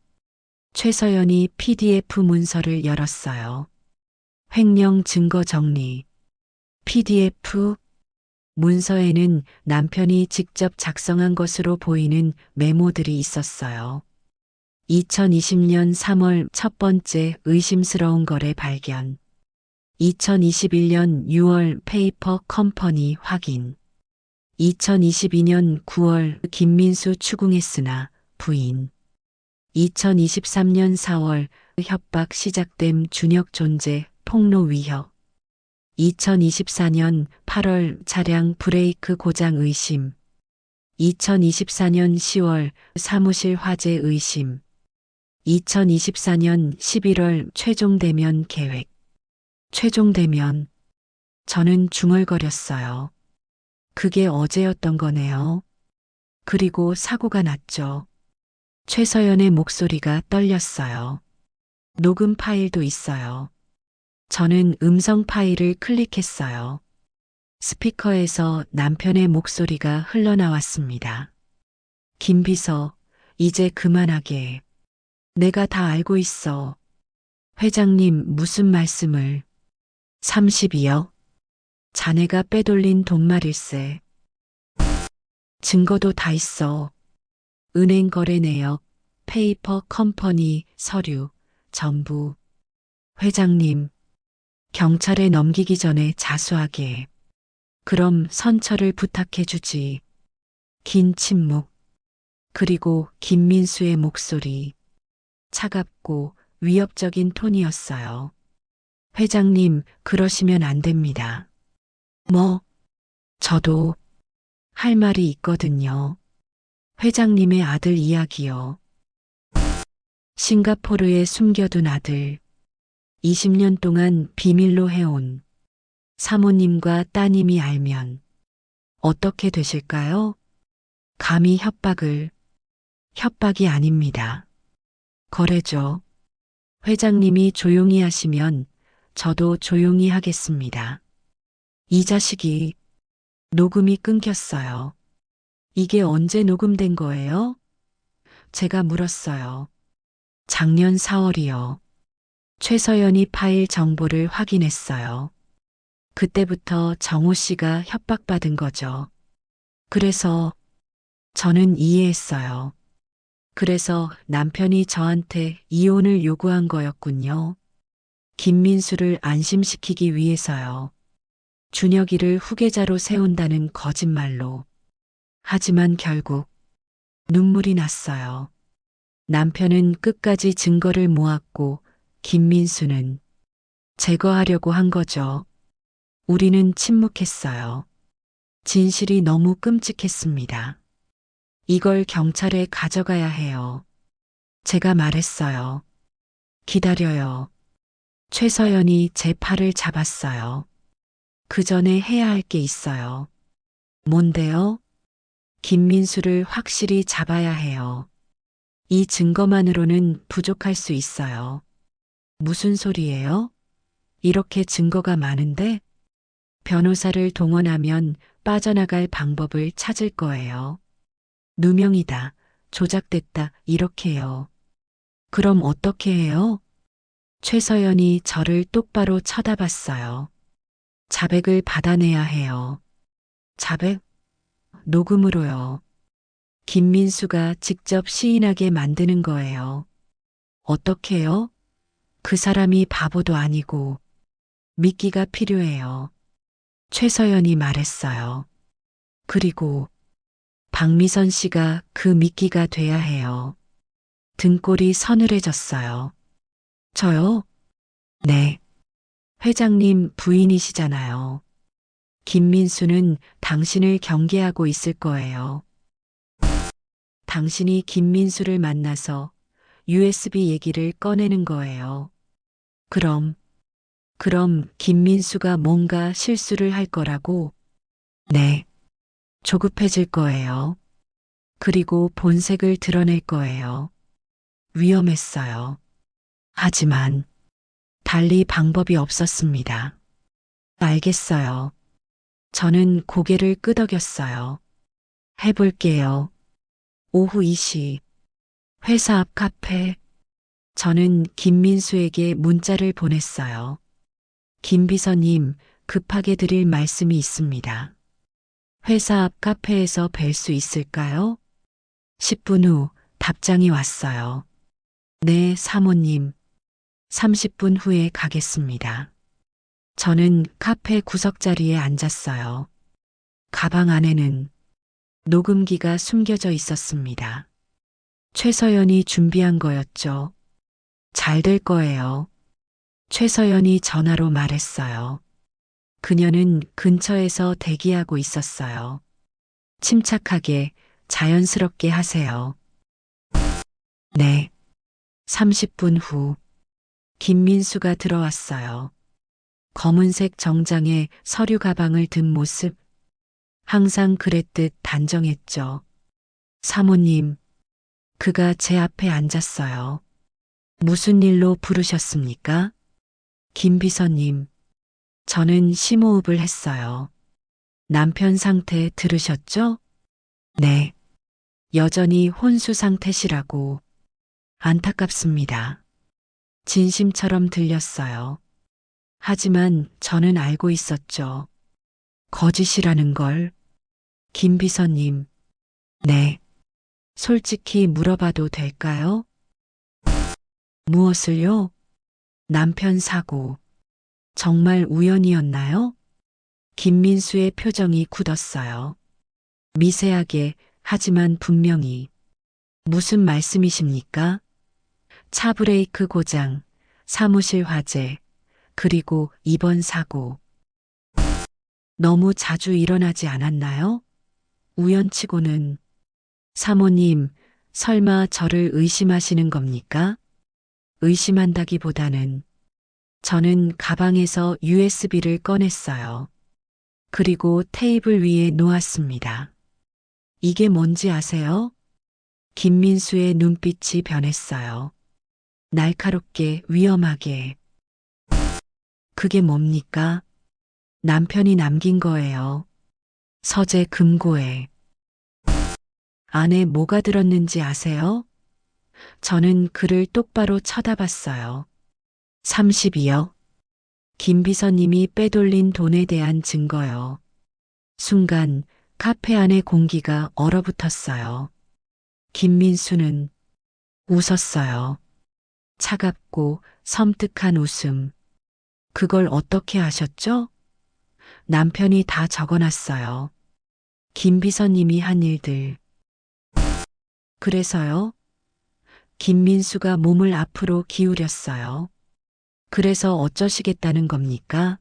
최서연이 PDF 문서를 열었어요. 횡령 증거 정리. PDF. 문서에는 남편이 직접 작성한 것으로 보이는 메모들이 있었어요. 2020년 3월 첫 번째 의심스러운 거래 발견. 2021년 6월 페이퍼 컴퍼니 확인. 2022년 9월 김민수 추궁했으나 부인. 2023년 4월 협박 시작됨 준혁 존재 폭로 위협. 2024년 8월 차량 브레이크 고장 의심. 2024년 10월 사무실 화재 의심. 2024년 11월 최종 대면 계획. 최종 대면. 저는 중얼거렸어요. 그게 어제였던 거네요. 그리고 사고가 났죠. 최서연의 목소리가 떨렸어요. 녹음 파일도 있어요. 저는 음성 파일을 클릭했어요. 스피커에서 남편의 목소리가 흘러나왔습니다. 김비서, 이제 그만하게. 내가 다 알고 있어. 회장님, 무슨 말씀을. 32억? 자네가 빼돌린 돈 말일세. 증거도 다 있어. 은행 거래 내역, 페이퍼 컴퍼니 서류, 전부. 회장님, 경찰에 넘기기 전에 자수하게. 그럼 선처를 부탁해 주지. 긴 침묵. 그리고 김민수의 목소리. 차갑고 위협적인 톤이었어요. 회장님, 그러시면 안 됩니다. 뭐? 저도 할 말이 있거든요. 회장님의 아들 이야기요. 싱가포르에 숨겨둔 아들. 20년 동안 비밀로 해온 사모님과 따님이 알면 어떻게 되실까요? 감히 협박을. 협박이 아닙니다. 거래죠. 회장님이 조용히 하시면 저도 조용히 하겠습니다. 이 자식이. 녹음이 끊겼어요. 이게 언제 녹음된 거예요? 제가 물었어요. 작년 4월이요. 최서연이 파일 정보를 확인했어요. 그때부터 정호 씨가 협박받은 거죠. 그래서 저는 이해했어요. 그래서 남편이 저한테 이혼을 요구한 거였군요. 김민수를 안심시키기 위해서요. 준혁이를 후계자로 세운다는 거짓말로. 하지만 결국 눈물이 났어요. 남편은 끝까지 증거를 모았고 김민수는 제거하려고 한 거죠. 우리는 침묵했어요. 진실이 너무 끔찍했습니다. 이걸 경찰에 가져가야 해요. 제가 말했어요. 기다려요. 최서연이 제 팔을 잡았어요. 그 전에 해야 할 게 있어요. 뭔데요? 김민수를 확실히 잡아야 해요. 이 증거만으로는 부족할 수 있어요. 무슨 소리예요? 이렇게 증거가 많은데? 변호사를 동원하면 빠져나갈 방법을 찾을 거예요. 누명이다, 조작됐다, 이렇게요. 그럼 어떻게 해요? 최서연이 저를 똑바로 쳐다봤어요. 자백을 받아내야 해요. 자백? 녹음으로요. 김민수가 직접 시인하게 만드는 거예요. 어떻게요? 그 사람이 바보도 아니고 미끼가 필요해요. 최서연이 말했어요. 그리고 박미선 씨가 그 미끼가 돼야 해요. 등골이 서늘해졌어요. 저요? 네. 회장님 부인이시잖아요. 김민수는 당신을 경계하고 있을 거예요. 당신이 김민수를 만나서 USB 얘기를 꺼내는 거예요. 그럼 김민수가 뭔가 실수를 할 거라고? 네. 조급해질 거예요. 그리고 본색을 드러낼 거예요. 위험했어요. 하지만 달리 방법이 없었습니다. 알겠어요. 저는 고개를 끄덕였어요. 해볼게요. 오후 2시 회사 앞 카페. 저는 김민수에게 문자를 보냈어요. 김 비서님, 급하게 드릴 말씀이 있습니다. 회사 앞 카페에서 뵐 수 있을까요? 10분 후 답장이 왔어요. 네, 사모님. 30분 후에 가겠습니다. 저는 카페 구석자리에 앉았어요. 가방 안에는 녹음기가 숨겨져 있었습니다. 최서연이 준비한 거였죠. 잘 될 거예요. 최서연이 전화로 말했어요. 그녀는 근처에서 대기하고 있었어요. 침착하게, 자연스럽게 하세요. 네. 30분 후, 김민수가 들어왔어요. 검은색 정장에 서류 가방을 든 모습. 항상 그랬듯 단정했죠. 사모님, 그가 제 앞에 앉았어요. 무슨 일로 부르셨습니까? 김 비서님, 저는 심호흡을 했어요. 남편 상태 들으셨죠? 네. 여전히 혼수 상태시라고. 안타깝습니다. 진심처럼 들렸어요. 하지만 저는 알고 있었죠. 거짓이라는 걸. 김 비서님, 네. 솔직히 물어봐도 될까요? 무엇을요? 남편 사고. 정말 우연이었나요? 김민수의 표정이 굳었어요. 미세하게, 하지만 분명히. 무슨 말씀이십니까? 차 브레이크 고장, 사무실 화재, 그리고 이번 사고. 너무 자주 일어나지 않았나요? 우연치고는. 사모님, 설마 저를 의심하시는 겁니까? 의심한다기보다는 저는 가방에서 USB를 꺼냈어요. 그리고 테이블 위에 놓았습니다. 이게 뭔지 아세요? 김민수의 눈빛이 변했어요. 날카롭게, 위험하게. 그게 뭡니까? 남편이 남긴 거예요. 서재 금고에. 안에 뭐가 들었는지 아세요? 저는 그를 똑바로 쳐다봤어요. 32억. 김 비서님이 빼돌린 돈에 대한 증거요. 순간 카페 안의 공기가 얼어붙었어요. 김민수는 웃었어요. 차갑고 섬뜩한 웃음. 그걸 어떻게 아셨죠? 남편이 다 적어놨어요. 김 비서님이 한 일들. 그래서요? 김민수가 몸을 앞으로 기울였어요. 그래서 어쩌시겠다는 겁니까?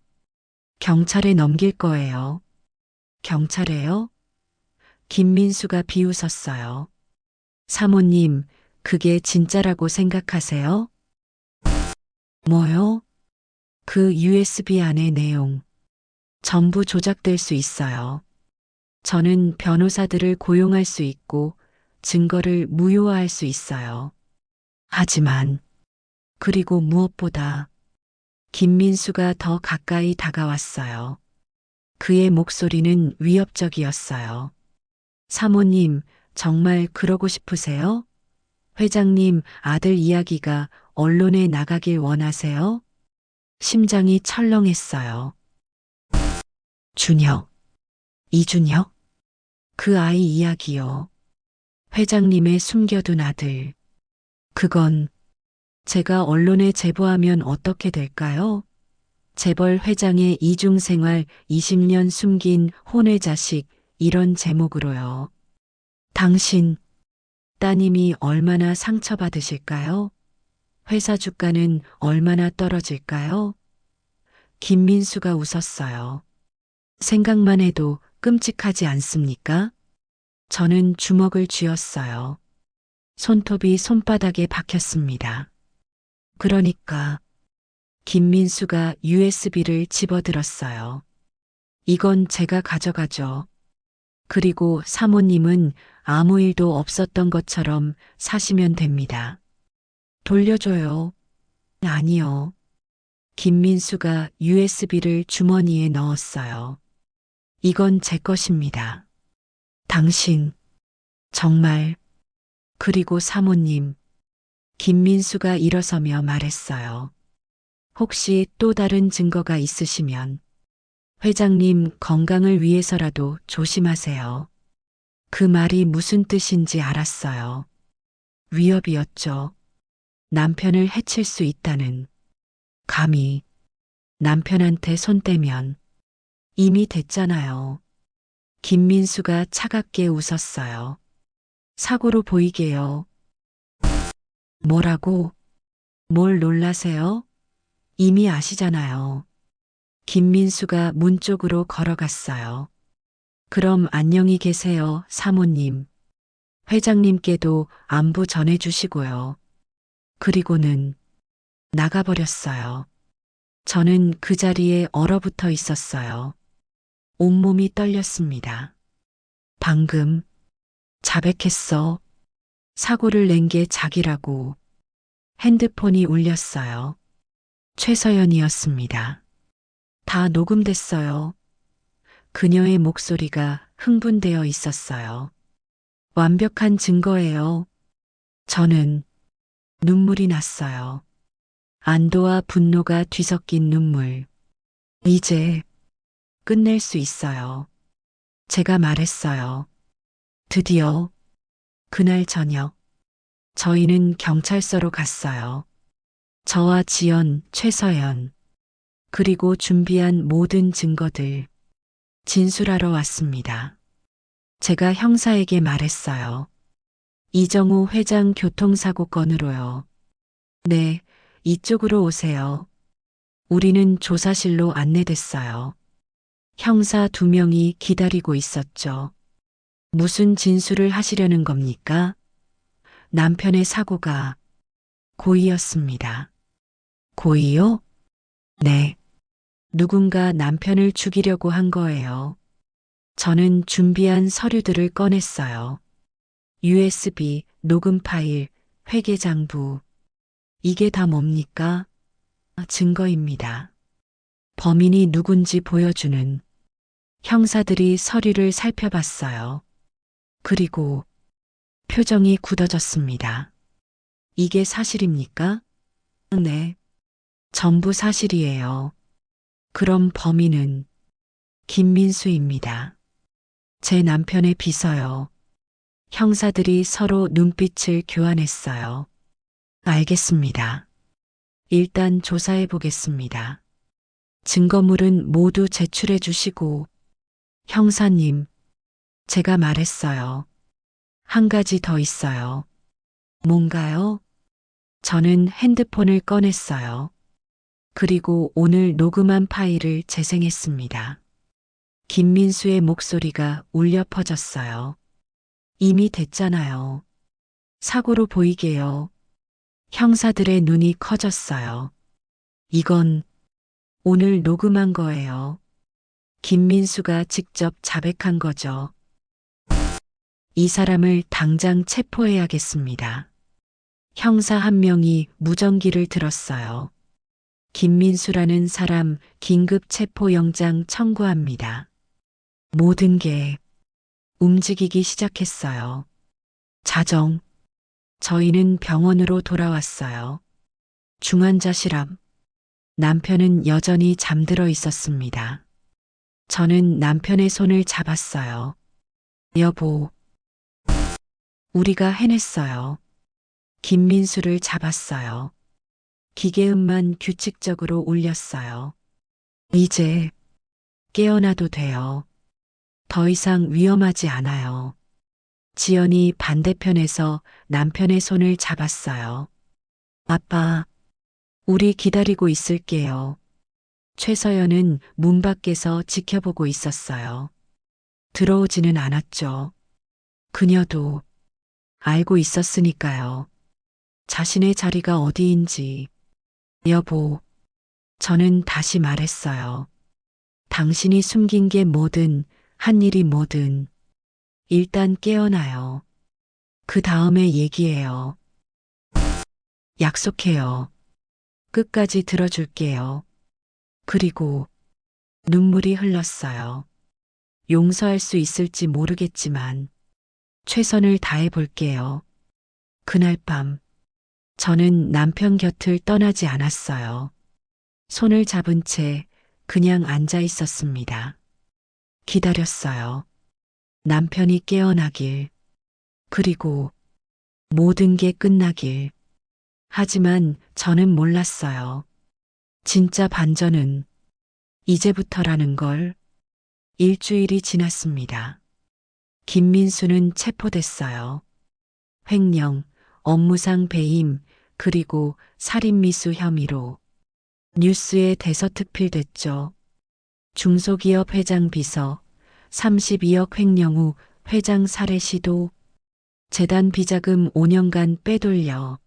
경찰에 넘길 거예요. 경찰에요? 김민수가 비웃었어요. 사모님, 그게 진짜라고 생각하세요? 뭐요? 그 USB 안의 내용. 전부 조작될 수 있어요. 저는 변호사들을 고용할 수 있고 증거를 무효화할 수 있어요. 하지만, 그리고 무엇보다 김민수가 더 가까이 다가왔어요. 그의 목소리는 위협적이었어요. 사모님, 정말 그러고 싶으세요? 회장님 아들 이야기가 언론에 나가길 원하세요? 심장이 철렁했어요. 준혁, 이준혁? 그 아이 이야기요. 회장님의 숨겨둔 아들. 그건 제가 언론에 제보하면 어떻게 될까요? 재벌 회장의 이중생활 20년 숨긴 혼외 자식 이런 제목으로요. 당신 따님이 얼마나 상처받으실까요? 회사 주가는 얼마나 떨어질까요? 김민수가 웃었어요. 생각만 해도 끔찍하지 않습니까? 저는 주먹을 쥐었어요. 손톱이 손바닥에 박혔습니다. 그러니까 김민수가 USB를 집어들었어요. 이건 제가 가져가죠. 그리고 사모님은 아무 일도 없었던 것처럼 사시면 됩니다. 돌려줘요. 아니요. 김민수가 USB를 주머니에 넣었어요. 이건 제 것입니다. 당신, 정말, 그리고 사모님, 김민수가 일어서며 말했어요. 혹시 또 다른 증거가 있으시면 회장님 건강을 위해서라도 조심하세요. 그 말이 무슨 뜻인지 알았어요. 위협이었죠. 남편을 해칠 수 있다는. 감히 남편한테 손 떼면 이미 됐잖아요. 김민수가 차갑게 웃었어요. 사고로 보이게요. 뭐라고? 뭘 놀라세요? 이미 아시잖아요. 김민수가 문 쪽으로 걸어갔어요. 그럼 안녕히 계세요, 사모님. 회장님께도 안부 전해주시고요. 그리고는 나가버렸어요. 저는 그 자리에 얼어붙어 있었어요. 온몸이 떨렸습니다. 방금 자백했어. 사고를 낸 게 자기라고. 핸드폰이 울렸어요. 최서연이었습니다. 다 녹음됐어요. 그녀의 목소리가 흥분되어 있었어요. 완벽한 증거예요. 저는 눈물이 났어요. 안도와 분노가 뒤섞인 눈물. 이제 끝낼 수 있어요. 제가 말했어요. 드디어 그날 저녁 저희는 경찰서로 갔어요. 저와 지연, 최서연, 그리고 준비한 모든 증거들 진술하러 왔습니다. 제가 형사에게 말했어요. 이정우 회장 교통사고 건으로요. 네, 이쪽으로 오세요. 우리는 조사실로 안내됐어요. 형사 2명이 기다리고 있었죠. 무슨 진술을 하시려는 겁니까? 남편의 사고가 고의였습니다. 고의요? 네. 누군가 남편을 죽이려고 한 거예요. 저는 준비한 서류들을 꺼냈어요. USB, 녹음 파일, 회계장부. 이게 다 뭡니까? 증거입니다. 범인이 누군지 보여주는. 형사들이 서류를 살펴봤어요. 그리고 표정이 굳어졌습니다. 이게 사실입니까? 네. 전부 사실이에요. 그럼 범인은 김민수입니다. 제 남편의 비서요. 형사들이 서로 눈빛을 교환했어요. 알겠습니다. 일단 조사해 보겠습니다. 증거물은 모두 제출해 주시고, 형사님, 제가 말했어요. 한 가지 더 있어요. 뭔가요? 저는 핸드폰을 꺼냈어요. 그리고 오늘 녹음한 파일을 재생했습니다. 김민수의 목소리가 울려 퍼졌어요. 이미 됐잖아요. 사고로 보이게요. 형사들의 눈이 커졌어요. 이건 오늘 녹음한 거예요. 김민수가 직접 자백한 거죠. 이 사람을 당장 체포해야겠습니다. 형사 한 명이 무전기를 들었어요. 김민수라는 사람 긴급 체포영장 청구합니다. 모든 게 움직이기 시작했어요. 자정, 저희는 병원으로 돌아왔어요. 중환자 실험. 남편은 여전히 잠들어 있었습니다. 저는 남편의 손을 잡았어요. 여보, 우리가 해냈어요. 김민수를 잡았어요. 기계음만 규칙적으로 울렸어요. 이제 깨어나도 돼요. 더 이상 위험하지 않아요. 지연이 반대편에서 남편의 손을 잡았어요. 아빠, 우리 기다리고 있을게요. 최서연은 문 밖에서 지켜보고 있었어요. 들어오지는 않았죠. 그녀도 알고 있었으니까요. 자신의 자리가 어디인지. 여보, 저는 다시 말했어요. 당신이 숨긴 게 뭐든, 한 일이 뭐든, 일단 깨어나요. 그 다음에 얘기해요. 약속해요. 끝까지 들어줄게요. 그리고 눈물이 흘렀어요. 용서할 수 있을지 모르겠지만 최선을 다해 볼게요. 그날 밤 저는 남편 곁을 떠나지 않았어요. 손을 잡은 채 그냥 앉아 있었습니다. 기다렸어요. 남편이 깨어나길. 그리고 모든 게 끝나길. 하지만 저는 몰랐어요. 진짜 반전은 이제부터라는 걸. 일주일이 지났습니다. 김민수는 체포됐어요. 횡령, 업무상 배임, 그리고 살인미수 혐의로 뉴스에 대서특필됐죠. 중소기업 회장 비서, 32억 횡령 후 회장 살해 시도, 재단 비자금 5년간 빼돌려,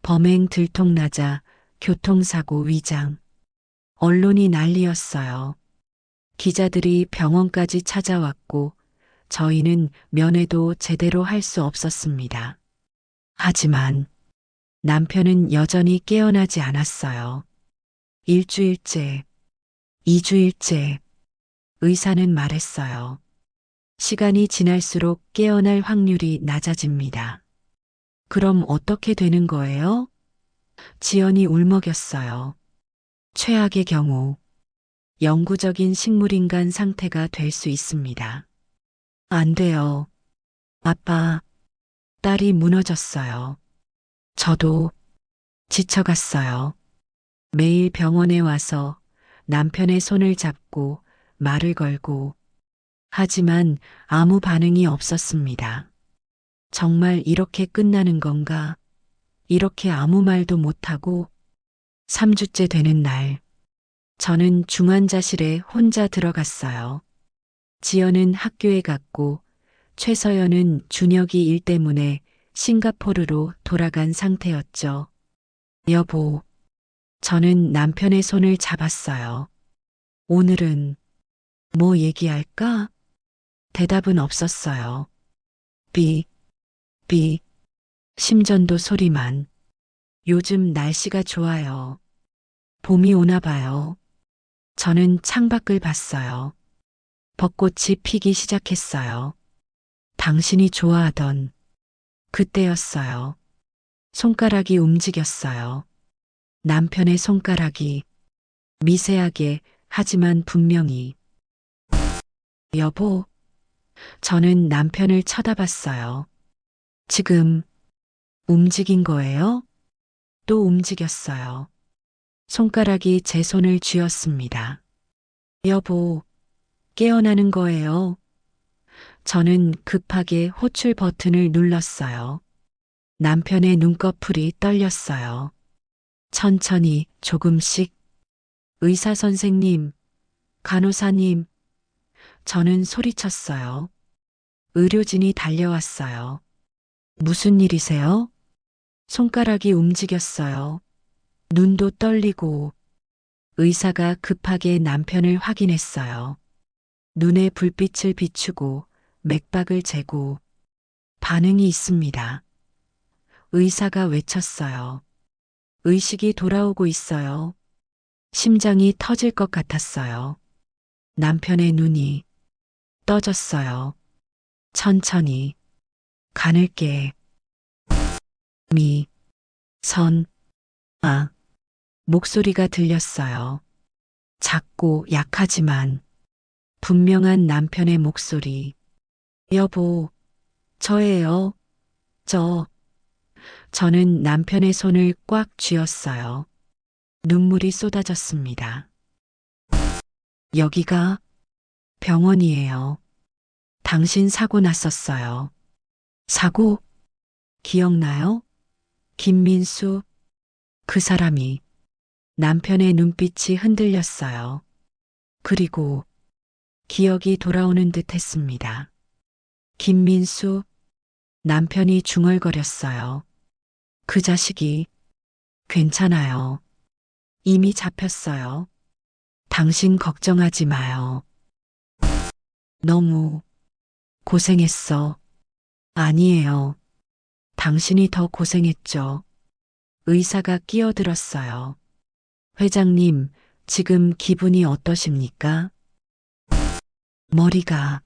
범행 들통나자 교통사고 위장. 언론이 난리였어요. 기자들이 병원까지 찾아왔고 저희는 면회도 제대로 할 수 없었습니다. 하지만 남편은 여전히 깨어나지 않았어요. 일주일째, 2주일째, 의사는 말했어요. 시간이 지날수록 깨어날 확률이 낮아집니다. 그럼 어떻게 되는 거예요? 지연이 울먹였어요. 최악의 경우, 영구적인 식물인간 상태가 될 수 있습니다. 안 돼요. 아빠, 딸이 무너졌어요. 저도 지쳐갔어요. 매일 병원에 와서 남편의 손을 잡고 말을 걸고, 하지만 아무 반응이 없었습니다. 정말 이렇게 끝나는 건가? 이렇게 아무 말도 못하고 3주째 되는 날, 저는 중환자실에 혼자 들어갔어요. 지연은 학교에 갔고 최서연은 준혁이 일 때문에 싱가포르로 돌아간 상태였죠. 여보, 저는 남편의 손을 잡았어요. 오늘은 뭐 얘기할까? 대답은 없었어요. 삐, 삐, 심전도 소리만. 요즘 날씨가 좋아요. 봄이 오나 봐요. 저는 창밖을 봤어요. 벚꽃이 피기 시작했어요. 당신이 좋아하던 그때였어요. 손가락이 움직였어요. 남편의 손가락이 미세하게 하지만 분명히. 여보, 저는 남편을 쳐다봤어요. 지금 움직인 거예요? 또 움직였어요. 손가락이 제 손을 쥐었습니다. 여보, 깨어나는 거예요. 저는 급하게 호출 버튼을 눌렀어요. 남편의 눈꺼풀이 떨렸어요. 천천히 조금씩. 의사 선생님, 간호사님. 저는 소리쳤어요. 의료진이 달려왔어요. 무슨 일이세요? 손가락이 움직였어요. 눈도 떨리고. 의사가 급하게 남편을 확인했어요. 눈에 불빛을 비추고 맥박을 재고. 반응이 있습니다. 의사가 외쳤어요. 의식이 돌아오고 있어요. 심장이 터질 것 같았어요. 남편의 눈이 떠졌어요. 천천히. 가늘게. 미, 선, 아. 목소리가 들렸어요. 작고 약하지만 분명한 남편의 목소리. 여보, 저예요. 저는 남편의 손을 꽉 쥐었어요. 눈물이 쏟아졌습니다. 여기가 병원이에요. 당신 사고 났었어요. 사고? 기억나요? 김민수, 그 사람이 남편의 눈빛이 흔들렸어요. 그리고 기억이 돌아오는 듯 했습니다. 김민수, 남편이 중얼거렸어요. 그 자식이 괜찮아요. 이미 잡혔어요. 당신 걱정하지 마요. 너무 고생했어. 아니에요. 당신이 더 고생했죠. 의사가 끼어들었어요. 회장님, 지금 기분이 어떠십니까? 머리가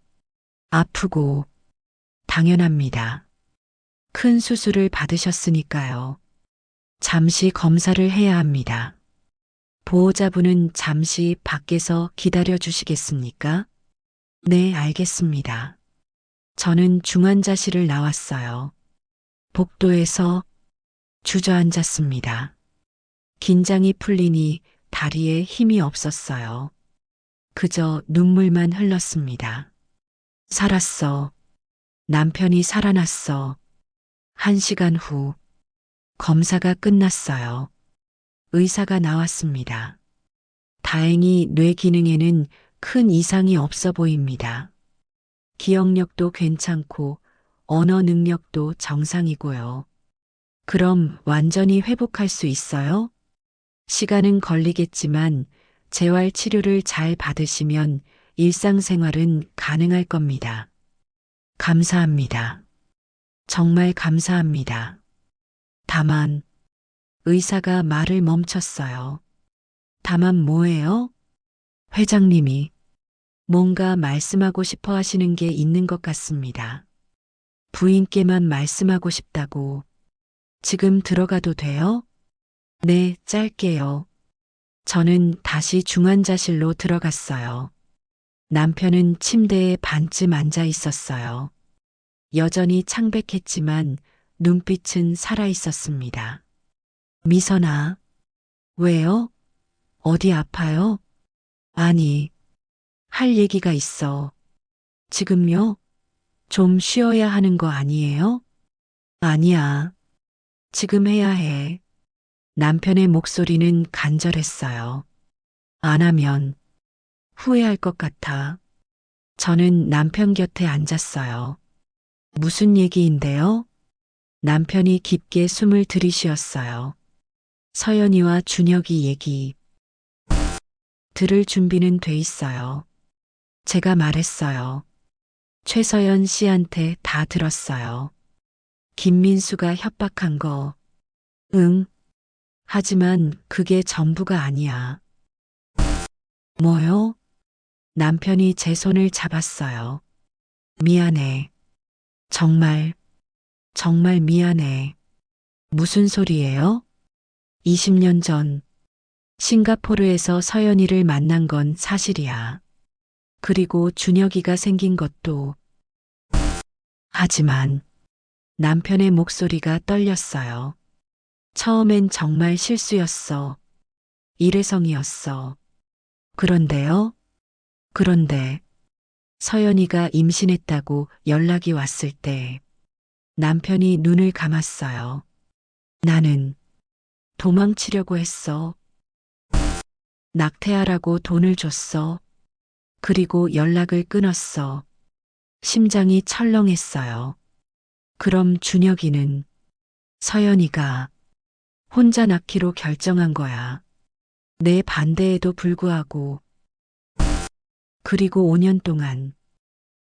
아프고 당연합니다. 큰 수술을 받으셨으니까요. 잠시 검사를 해야 합니다. 보호자분은 잠시 밖에서 기다려 주시겠습니까? 네, 알겠습니다. 저는 중환자실을 나왔어요. 복도에서 주저앉았습니다. 긴장이 풀리니 다리에 힘이 없었어요. 그저 눈물만 흘렀습니다. 살았어. 남편이 살아났어. 1시간 후 검사가 끝났어요. 의사가 나왔습니다. 다행히 뇌 기능에는 큰 이상이 없어 보입니다. 기억력도 괜찮고 언어 능력도 정상이고요. 그럼 완전히 회복할 수 있어요? 시간은 걸리겠지만 재활 치료를 잘 받으시면 일상생활은 가능할 겁니다. 감사합니다. 정말 감사합니다. 다만 의사가 말을 멈췄어요. 다만 뭐예요? 회장님이 뭔가 말씀하고 싶어 하시는 게 있는 것 같습니다. 부인께만 말씀하고 싶다고. 지금 들어가도 돼요? 네, 짧게요. 저는 다시 중환자실로 들어갔어요. 남편은 침대에 반쯤 앉아 있었어요. 여전히 창백했지만 눈빛은 살아 있었습니다. 미선아, 왜요? 어디 아파요? 아니, 할 얘기가 있어. 지금요? 좀 쉬어야 하는 거 아니에요? 아니야. 지금 해야 해. 남편의 목소리는 간절했어요. 안 하면 후회할 것 같아. 저는 남편 곁에 앉았어요. 무슨 얘기인데요? 남편이 깊게 숨을 들이쉬었어요. 서연이와 준혁이 얘기. 들을 준비는 돼 있어요. 제가 말했어요. 최서연 씨한테 다 들었어요. 김민수가 협박한 거. 응. 하지만 그게 전부가 아니야. 뭐요? 남편이 제 손을 잡았어요. 미안해. 정말, 정말 미안해. 무슨 소리예요? 20년 전 싱가포르에서 서연이를 만난 건 사실이야. 그리고 준혁이가 생긴 것도. 하지만 남편의 목소리가 떨렸어요. 처음엔 정말 실수였어. 일회성이었어. 그런데요? 그런데 서연이가 임신했다고 연락이 왔을 때 남편이 눈을 감았어요. 나는 도망치려고 했어. 낙태하라고 돈을 줬어. 그리고 연락을 끊었어. 심장이 철렁했어요. 그럼 준혁이는 서연이가 혼자 낳기로 결정한 거야. 내 반대에도 불구하고. 그리고 5년 동안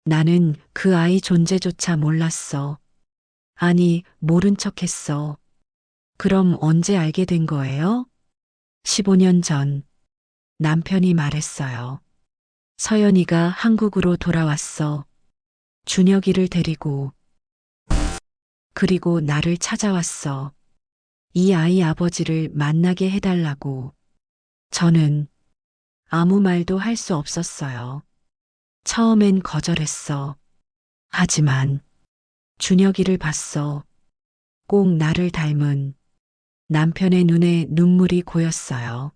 나는 그 아이 존재조차 몰랐어. 아니, 모른 척 했어. 그럼 언제 알게 된 거예요? 15년 전 남편이 말했어요. 서연이가 한국으로 돌아왔어. 준혁이를 데리고. 그리고 나를 찾아왔어. 이 아이 아버지를 만나게 해달라고. 저는 아무 말도 할 수 없었어요. 처음엔 거절했어. 하지만 준혁이를 봤어. 꼭 나를 닮은. 남편의 눈에 눈물이 고였어요.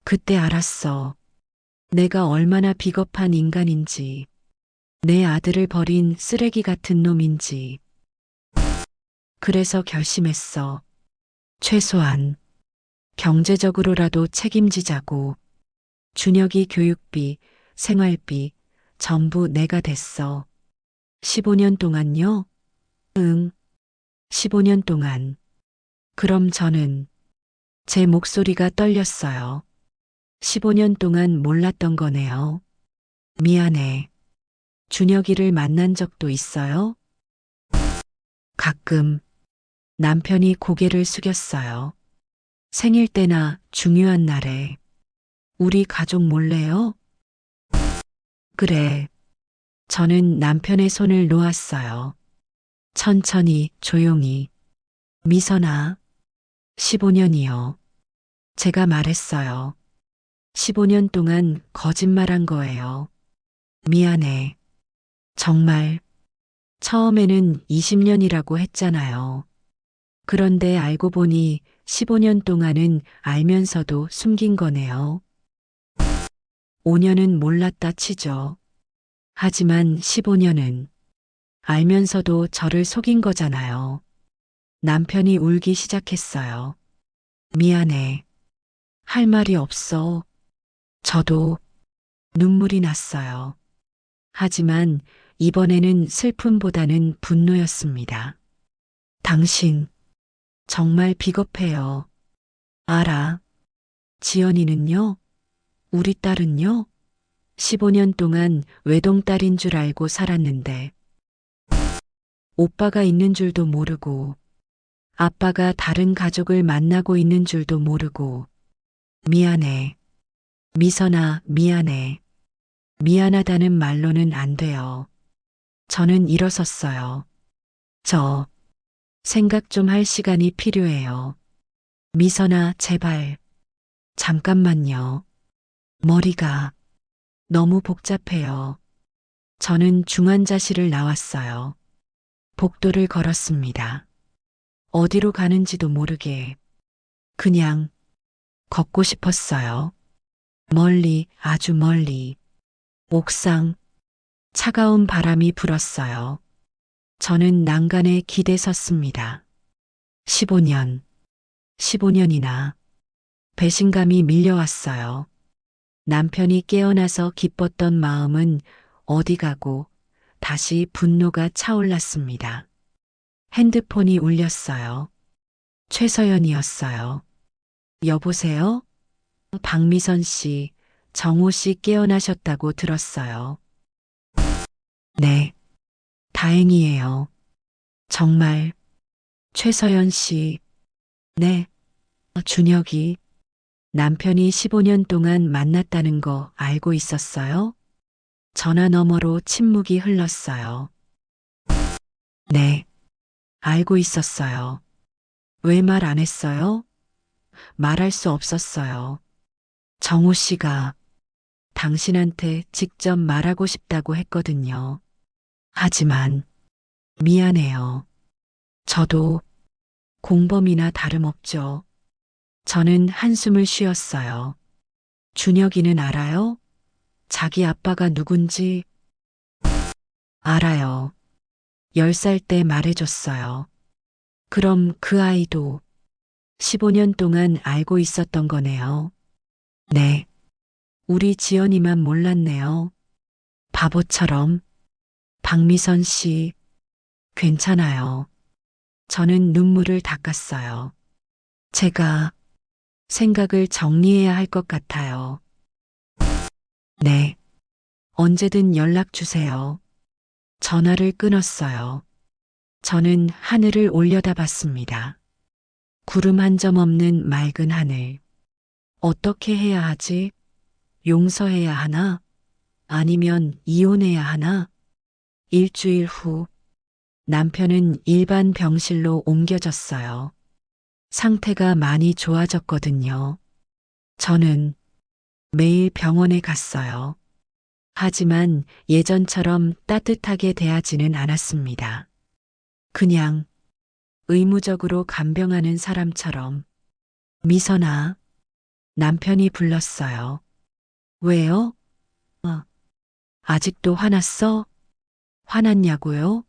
그때 알았어. 내가 얼마나 비겁한 인간인지, 내 아들을 버린 쓰레기 같은 놈인지. 그래서 결심했어. 최소한 경제적으로라도 책임지자고. 준혁이 교육비, 생활비, 전부 내가 댔어. 15년 동안요? 응, 15년 동안. 그럼 저는 제 목소리가 떨렸어요. 15년 동안 몰랐던 거네요. 미안해. 준혁이를 만난 적도 있어요? 가끔 남편이 고개를 숙였어요. 생일 때나 중요한 날에. 우리 가족 몰래요? 그래. 저는 남편의 손을 놓았어요. 천천히, 조용히. 미선아, 15년이요. 제가 말했어요. 15년 동안 거짓말한 거예요. 미안해. 정말. 처음에는 20년이라고 했잖아요. 그런데 알고 보니 15년 동안은 알면서도 숨긴 거네요. 5년은 몰랐다 치죠. 하지만 15년은 알면서도 저를 속인 거잖아요. 남편이 울기 시작했어요. 미안해. 할 말이 없어. 저도 눈물이 났어요. 하지만 이번에는 슬픔보다는 분노였습니다. 당신 정말 비겁해요. 알아. 지연이는요? 우리 딸은요? 15년 동안 외동딸인 줄 알고 살았는데 오빠가 있는 줄도 모르고 아빠가 다른 가족을 만나고 있는 줄도 모르고. 미안해. 미선아, 미안해. 미안하다는 말로는 안 돼요. 저는 일어섰어요. 저 생각 좀 할 시간이 필요해요. 미선아, 제발. 잠깐만요. 머리가 너무 복잡해요. 저는 중환자실을 나왔어요. 복도를 걸었습니다. 어디로 가는지도 모르게 그냥 걷고 싶었어요. 멀리, 아주 멀리. 옥상, 차가운 바람이 불었어요. 저는 난간에 기대 섰습니다. 15년, 15년이나 배신감이 밀려왔어요. 남편이 깨어나서 기뻤던 마음은 어디 가고 다시 분노가 차올랐습니다. 핸드폰이 울렸어요. 최서연이었어요. 여보세요? 박미선 씨, 정호 씨 깨어나셨다고 들었어요. 네, 다행이에요. 정말. 최서연 씨. 네, 준혁이. 남편이 15년 동안 만났다는 거 알고 있었어요? 전화 너머로 침묵이 흘렀어요. 네, 알고 있었어요. 왜 말 안 했어요? 말할 수 없었어요. 정호 씨가 당신한테 직접 말하고 싶다고 했거든요. 하지만 미안해요. 저도 공범이나 다름없죠. 저는 한숨을 쉬었어요. 준혁이는 알아요? 자기 아빠가 누군지? 알아요. 10살 때 말해줬어요. 그럼 그 아이도 15년 동안 알고 있었던 거네요. 네. 우리 지연이만 몰랐네요. 바보처럼. 박미선 씨, 괜찮아요. 저는 눈물을 닦았어요. 제가 생각을 정리해야 할 것 같아요. 네. 언제든 연락 주세요. 전화를 끊었어요. 저는 하늘을 올려다봤습니다. 구름 한 점 없는 맑은 하늘. 어떻게 해야 하지? 용서해야 하나? 아니면 이혼해야 하나? 일주일 후 남편은 일반 병실로 옮겨졌어요. 상태가 많이 좋아졌거든요. 저는 매일 병원에 갔어요. 하지만 예전처럼 따뜻하게 대하지는 않았습니다. 그냥 의무적으로 간병하는 사람처럼. 미선아, 남편이 불렀어요. 왜요? 아직도 화났어? 화났냐고요?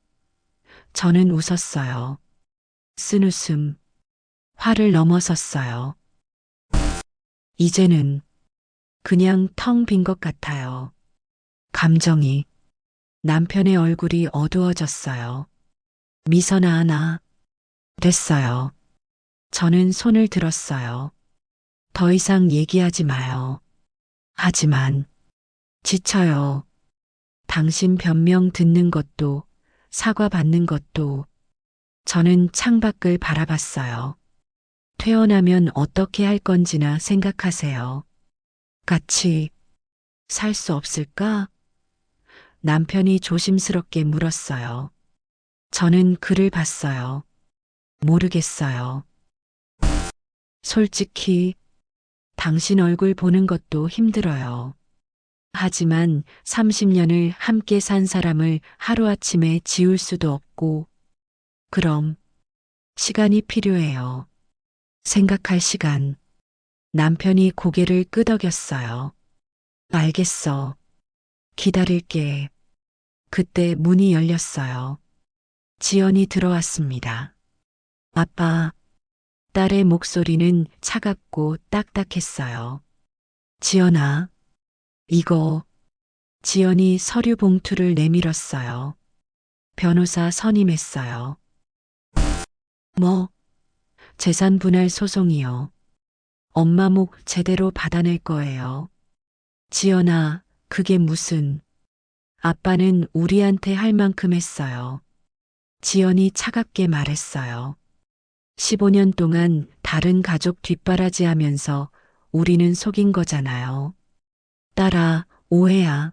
저는 웃었어요. 쓴웃음. 화를 넘어섰어요. 이제는 그냥 텅 빈 것 같아요. 감정이. 남편의 얼굴이 어두워졌어요. 미선아 하나. 됐어요. 저는 손을 들었어요. 더 이상 얘기하지 마요. 하지만 지쳐요. 당신 변명 듣는 것도 사과 받는 것도. 저는 창밖을 바라봤어요. 퇴원하면 어떻게 할 건지나 생각하세요. 같이 살 수 없을까? 남편이 조심스럽게 물었어요. 저는 그를 봤어요. 모르겠어요. 솔직히 당신 얼굴 보는 것도 힘들어요. 하지만 30년을 함께 산 사람을 하루아침에 지울 수도 없고, 그럼 시간이 필요해요. 생각할 시간. 남편이 고개를 끄덕였어요. 알겠어. 기다릴게. 그때 문이 열렸어요. 지연이 들어왔습니다. 아빠, 딸의 목소리는 차갑고 딱딱했어요. 지연아, 이거. 지연이 서류 봉투를 내밀었어요. 변호사 선임했어요. 뭐? 재산 분할 소송이요. 엄마 목 제대로 받아낼 거예요. 지연아, 그게 무슨. 아빠는 우리한테 할 만큼 했어요. 지연이 차갑게 말했어요. 15년 동안 다른 가족 뒷바라지 하면서 우리는 속인 거잖아요. 딸아, 오해야.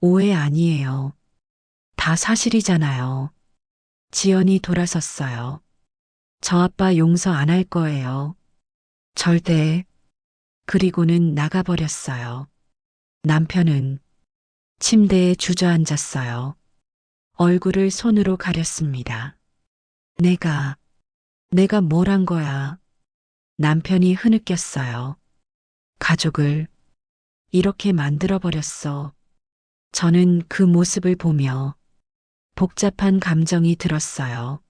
오해 아니에요. 다 사실이잖아요. 지연이 돌아섰어요. 저 아빠 용서 안 할 거예요. 절대. 그리고는 나가버렸어요. 남편은 침대에 주저앉았어요. 얼굴을 손으로 가렸습니다. 내가 뭘 한 거야? 남편이 흐느꼈어요. 가족을 이렇게 만들어버렸어. 저는 그 모습을 보며 복잡한 감정이 들었어요.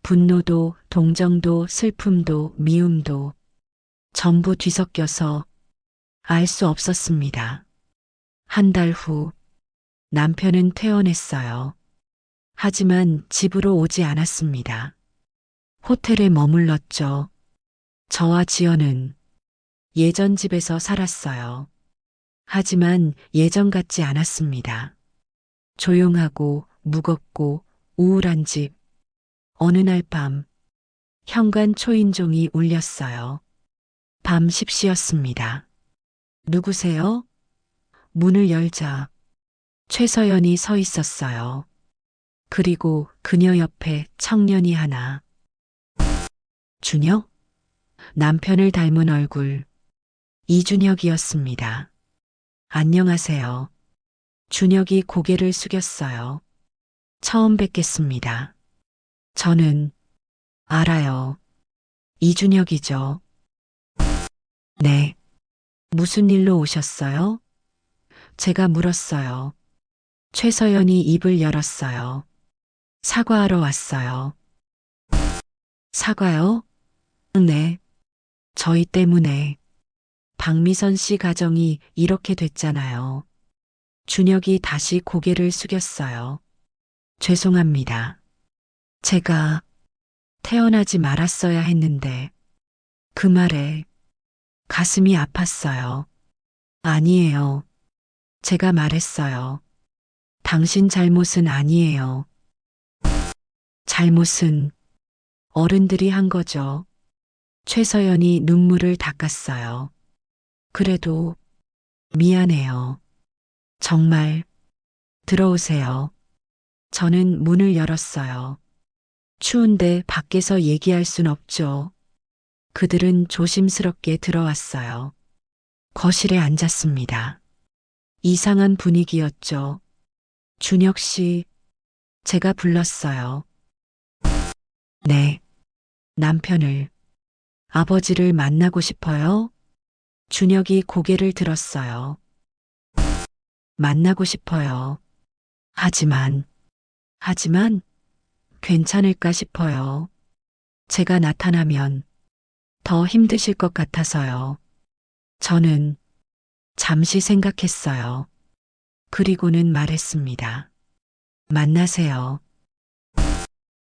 분노도, 동정도, 슬픔도, 미움도 전부 뒤섞여서 알 수 없었습니다. 한 달 후 남편은 퇴원했어요. 하지만 집으로 오지 않았습니다. 호텔에 머물렀죠. 저와 지연은 예전 집에서 살았어요. 하지만 예전 같지 않았습니다. 조용하고 무겁고 우울한 집. 어느 날 밤 현관 초인종이 울렸어요. 밤 10시였습니다. 누구세요? 문을 열자 최서연이 서 있었어요. 그리고 그녀 옆에 청년이 하나. 준혁? 남편을 닮은 얼굴. 이준혁이었습니다. 안녕하세요. 준혁이 고개를 숙였어요. 처음 뵙겠습니다. 저는 알아요. 이준혁이죠. 네. 무슨 일로 오셨어요? 제가 물었어요. 최서연이 입을 열었어요. 사과하러 왔어요. 사과요? 네. 저희 때문에 박미선 씨 가정이 이렇게 됐잖아요. 준혁이 다시 고개를 숙였어요. 죄송합니다. 제가 태어나지 말았어야 했는데 그 말에 가슴이 아팠어요. 아니에요. 제가 말했어요. 당신 잘못은 아니에요. 잘못은 어른들이 한 거죠. 최서연이 눈물을 닦았어요. 그래도 미안해요. 정말 들어오세요. 저는 문을 열었어요. 추운데 밖에서 얘기할 순 없죠. 그들은 조심스럽게 들어왔어요. 거실에 앉았습니다. 이상한 분위기였죠. 준혁 씨, 제가 불렀어요. 네. 남편을, 아버지를 만나고 싶어요? 준혁이 고개를 들었어요. 만나고 싶어요. 하지만 괜찮을까 싶어요. 제가 나타나면 더 힘드실 것 같아서요. 저는 잠시 생각했어요. 그리고는 말했습니다. 만나세요.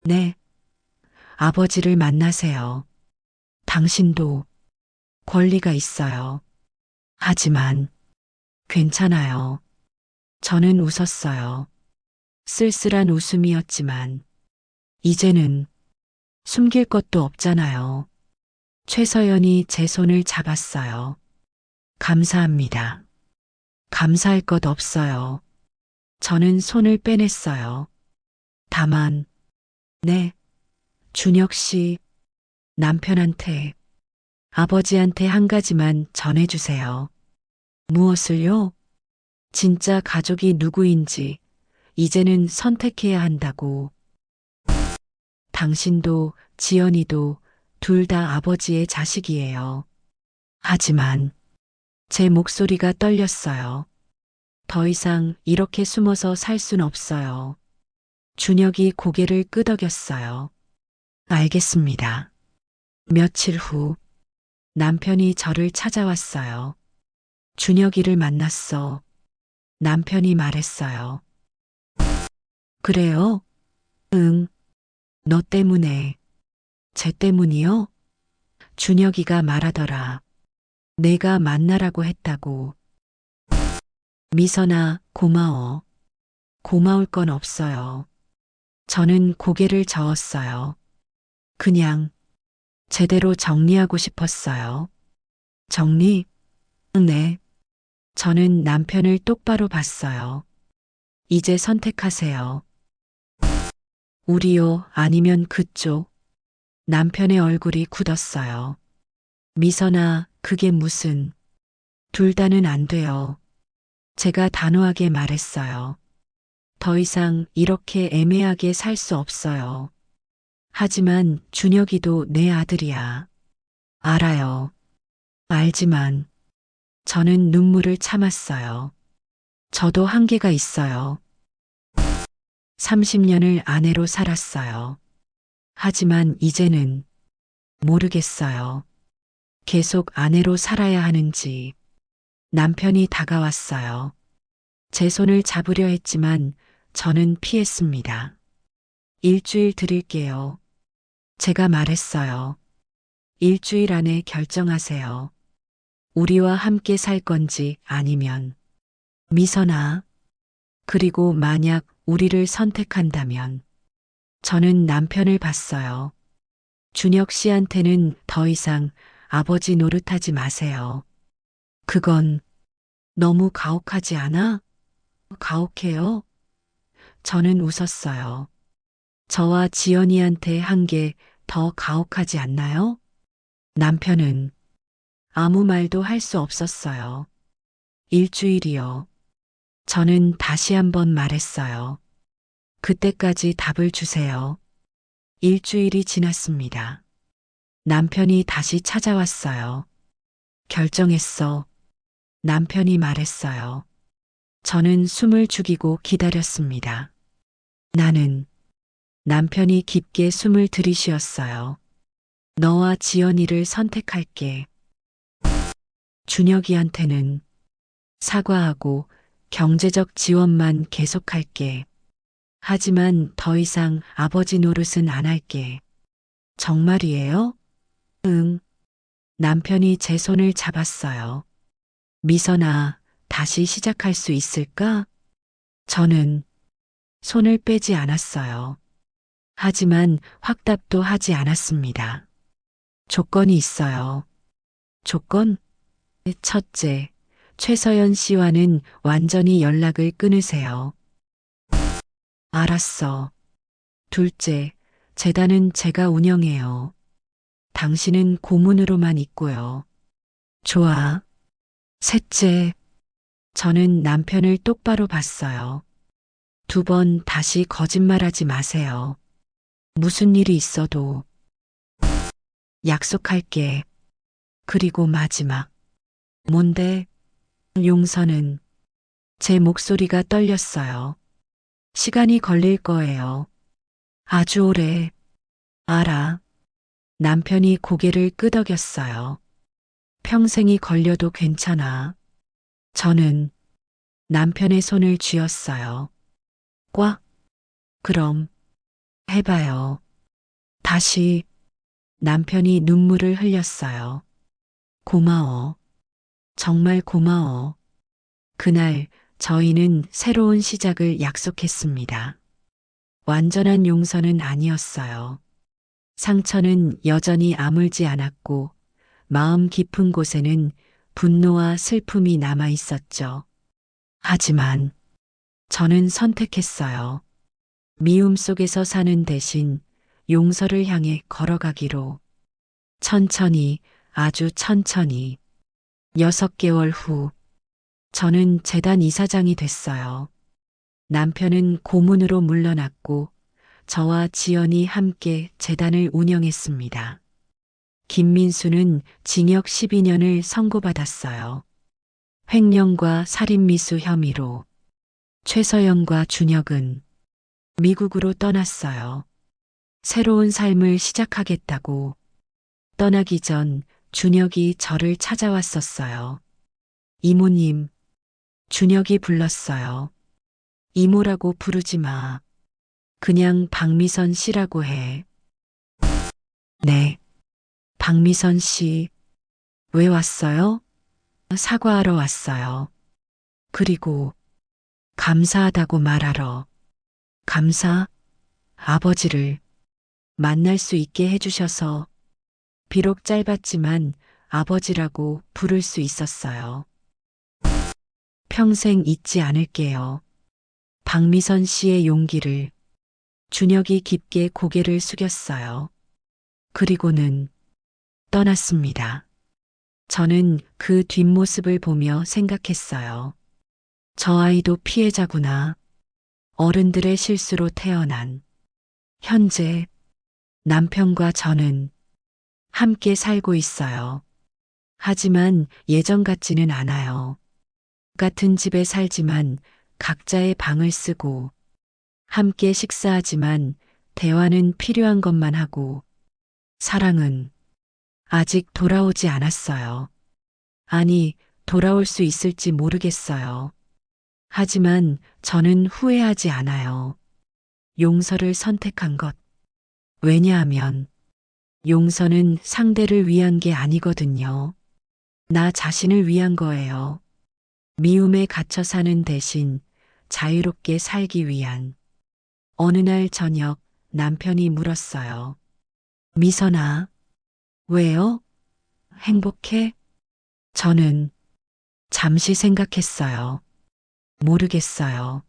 네, 아버지를 만나세요. 당신도 권리가 있어요. 하지만 괜찮아요. 저는 웃었어요. 쓸쓸한 웃음이었지만 이제는 숨길 것도 없잖아요. 최서연이 제 손을 잡았어요. 감사합니다. 감사할 것 없어요. 저는 손을 빼냈어요. 다만, 네, 준혁 씨, 남편한테, 아버지한테 한 가지만 전해주세요. 무엇을요? 진짜 가족이 누구인지 이제는 선택해야 한다고. 당신도 지연이도 둘 다 아버지의 자식이에요. 하지만 제 목소리가 떨렸어요. 더 이상 이렇게 숨어서 살 순 없어요. 준혁이 고개를 끄덕였어요. 알겠습니다. 며칠 후 남편이 저를 찾아왔어요. 준혁이를 만났어. 남편이 말했어요. 그래요? 응. 너 때문에. 쟤 때문이요? 준혁이가 말하더라. 내가 만나라고 했다고. 미선아, 고마워. 고마울 건 없어요. 저는 고개를 저었어요. 그냥 제대로 정리하고 싶었어요. 정리? 네. 저는 남편을 똑바로 봤어요. 이제 선택하세요. 우리요, 아니면 그쪽. 남편의 얼굴이 굳었어요. 미선아, 그게 무슨. 둘 다는 안 돼요. 제가 단호하게 말했어요. 더 이상 이렇게 애매하게 살 수 없어요. 하지만 준혁이도 내 아들이야. 알아요. 알지만 저는 눈물을 참았어요. 저도 한계가 있어요. 30년을 아내로 살았어요. 하지만 이제는 모르겠어요. 계속 아내로 살아야 하는지. 남편이 다가왔어요. 제 손을 잡으려 했지만 저는 피했습니다. 일주일 드릴게요. 제가 말했어요. 일주일 안에 결정하세요. 우리와 함께 살 건지 아니면. 미선아. 그리고 만약 우리를 선택한다면. 저는 남편을 봤어요. 준혁 씨한테는 더 이상 아버지 노릇하지 마세요. 그건 너무 가혹하지 않아? 가혹해요? 저는 웃었어요. 저와 지연이한테 한 게 더 가혹하지 않나요? 남편은 아무 말도 할 수 없었어요. 일주일이요. 저는 다시 한번 말했어요. 그때까지 답을 주세요. 일주일이 지났습니다. 남편이 다시 찾아왔어요. 결정했어. 남편이 말했어요. 저는 숨을 죽이고 기다렸습니다. 나는 남편이 깊게 숨을 들이쉬었어요. 너와 지연이를 선택할게. 준혁이한테는 사과하고 경제적 지원만 계속할게. 하지만 더 이상 아버지 노릇은 안 할게. 정말이에요? 응. 남편이 제 손을 잡았어요. 미선아, 다시 시작할 수 있을까? 저는 손을 빼지 않았어요. 하지만 확답도 하지 않았습니다. 조건이 있어요. 조건? 첫째, 최서연 씨와는 완전히 연락을 끊으세요. 알았어. 둘째, 재단은 제가 운영해요. 당신은 고문으로만 있고요. 좋아. 셋째, 저는 남편을 똑바로 봤어요. 2번 다시 거짓말하지 마세요. 무슨 일이 있어도 약속할게. 그리고 마지막. 뭔데? 용서는 제 목소리가 떨렸어요. 시간이 걸릴 거예요. 아주 오래. 알아. 남편이 고개를 끄덕였어요. 평생이 걸려도 괜찮아. 저는 남편의 손을 쥐었어요. 꽉. 그럼 해봐요. 다시 남편이 눈물을 흘렸어요. 고마워. 정말 고마워. 그날 저희는 새로운 시작을 약속했습니다. 완전한 용서는 아니었어요. 상처는 여전히 아물지 않았고 마음 깊은 곳에는 분노와 슬픔이 남아 있었죠. 하지만 저는 선택했어요. 미움 속에서 사는 대신 용서를 향해 걸어가기로. 천천히, 아주 천천히. 6개월 후, 저는 재단 이사장이 됐어요. 남편은 고문으로 물러났고, 저와 지연이 함께 재단을 운영했습니다. 김민수는 징역 12년을 선고받았어요. 횡령과 살인미수 혐의로. 최서영과 준혁은 미국으로 떠났어요. 새로운 삶을 시작하겠다고. 떠나기 전 준혁이 저를 찾아왔었어요. 이모님, 준혁이 불렀어요. 이모라고 부르지 마. 그냥 박미선 씨라고 해. 네. 박미선 씨, 왜 왔어요? 사과하러 왔어요. 그리고 감사하다고 말하러. 감사? 아버지를 만날 수 있게 해주셔서 비록 짧았지만 아버지라고 부를 수 있었어요. 평생 잊지 않을게요. 박미선 씨의 용기를. 준혁이 깊게 고개를 숙였어요. 그리고는 떠났습니다. 저는 그 뒷모습을 보며 생각했어요. 저 아이도 피해자구나. 어른들의 실수로 태어난. 현재 남편과 저는 함께 살고 있어요. 하지만 예전 같지는 않아요. 같은 집에 살지만 각자의 방을 쓰고 함께 식사하지만 대화는 필요한 것만 하고 사랑은 아직 돌아오지 않았어요. 아니, 돌아올 수 있을지 모르겠어요. 하지만 저는 후회하지 않아요. 용서를 선택한 것. 왜냐하면 용서는 상대를 위한 게 아니거든요. 나 자신을 위한 거예요. 미움에 갇혀 사는 대신 자유롭게 살기 위한. 어느 날 저녁 남편이 물었어요. 미선아, 왜요? 행복해? 저는 잠시 생각했어요. 모르겠어요.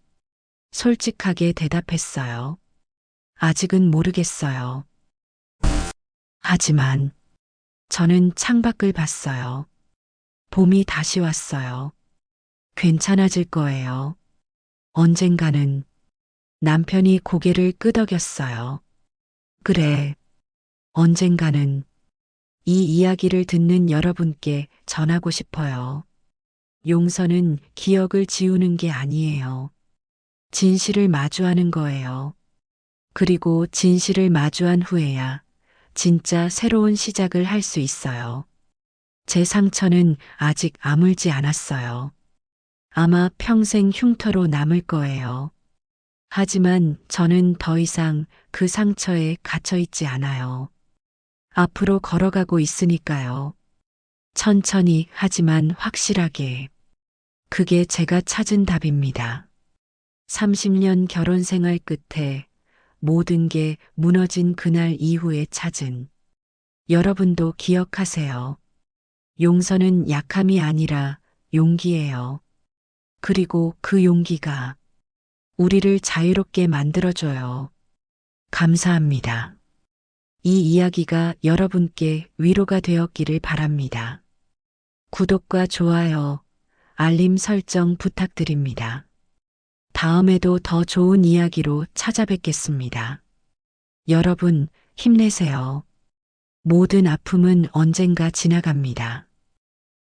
솔직하게 대답했어요. 아직은 모르겠어요. 하지만 저는 창밖을 봤어요. 봄이 다시 왔어요. 괜찮아질 거예요. 언젠가는. 남편이 고개를 끄덕였어요. 그래. 언젠가는. 이 이야기를 듣는 여러분께 전하고 싶어요. 용서는 기억을 지우는 게 아니에요. 진실을 마주하는 거예요. 그리고 진실을 마주한 후에야 진짜 새로운 시작을 할 수 있어요. 제 상처는 아직 아물지 않았어요. 아마 평생 흉터로 남을 거예요. 하지만 저는 더 이상 그 상처에 갇혀 있지 않아요. 앞으로 걸어가고 있으니까요. 천천히 하지만 확실하게. 그게 제가 찾은 답입니다. 30년 결혼 생활 끝에 모든 게 무너진 그날 이후에 찾은. 여러분도 기억하세요. 용서는 약함이 아니라 용기예요. 그리고 그 용기가 우리를 자유롭게 만들어줘요. 감사합니다. 이 이야기가 여러분께 위로가 되었기를 바랍니다. 구독과 좋아요, 알림 설정 부탁드립니다. 다음에도 더 좋은 이야기로 찾아뵙겠습니다. 여러분, 힘내세요. 모든 아픔은 언젠가 지나갑니다.